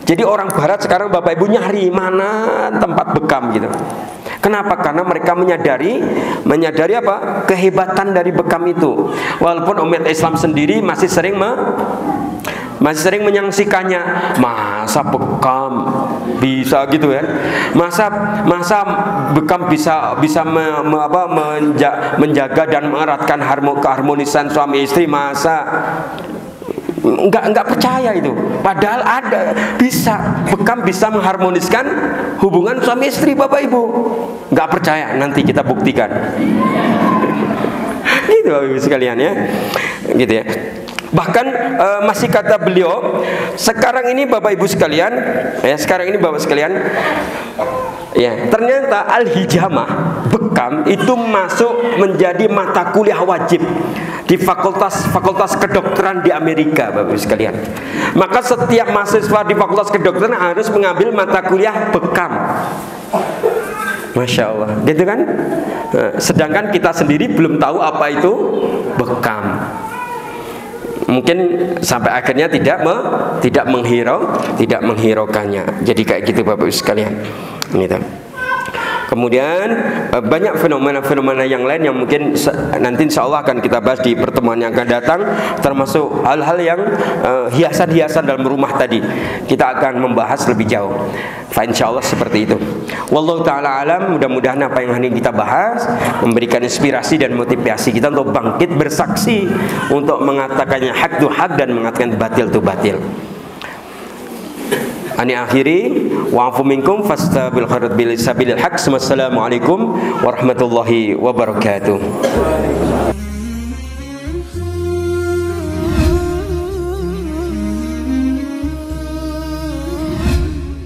Jadi orang Barat sekarang Bapak Ibu nyari mana tempat bekam gitu. Kenapa? Karena mereka menyadari apa? Kehebatan dari bekam itu. Walaupun umat Islam sendiri masih sering menyaksikannya. Masa bekam bisa gitu ya? Masa bekam bisa menjaga dan mengeratkan keharmonisan suami istri, masa? Enggak percaya itu. Padahal ada, bisa bekam bisa mengharmoniskan hubungan suami istri, Bapak Ibu. Enggak percaya, nanti kita buktikan. Gitu Bapak Ibu sekalian ya. Gitu ya. Bahkan masih kata beliau, sekarang ini Bapak Ibu sekalian, ya, sekarang ini Bapak sekalian, ya, ternyata al-hijamah, bekam itu masuk menjadi mata kuliah wajib di fakultas kedokteran di Amerika, Bapak Ibu sekalian. Maka setiap mahasiswa di fakultas kedokteran harus mengambil mata kuliah bekam. Masya Allah, gitu kan? Sedangkan kita sendiri belum tahu apa itu bekam. Mungkin sampai akhirnya tidak menghiraukannya. Jadi kayak gitu Bapak Ibu sekalian. Gitu. Kemudian banyak fenomena-fenomena yang lain yang mungkin nanti insya Allah akan kita bahas di pertemuan yang akan datang, termasuk hal-hal yang hiasan-hiasan dalam rumah tadi. Kita akan membahas lebih jauh. Insya Allah seperti itu. Wallahu ta'ala alam. Mudah-mudahan apa yang hari ini kita bahas memberikan inspirasi dan motivasi kita untuk bangkit bersaksi, untuk mengatakannya hak itu hak dan mengatakan batil itu batil. Ani akhiri wa afu minkum fastabil khairat bil sabilil haq. Wassalamualaikum warahmatullahi wabarakatuh.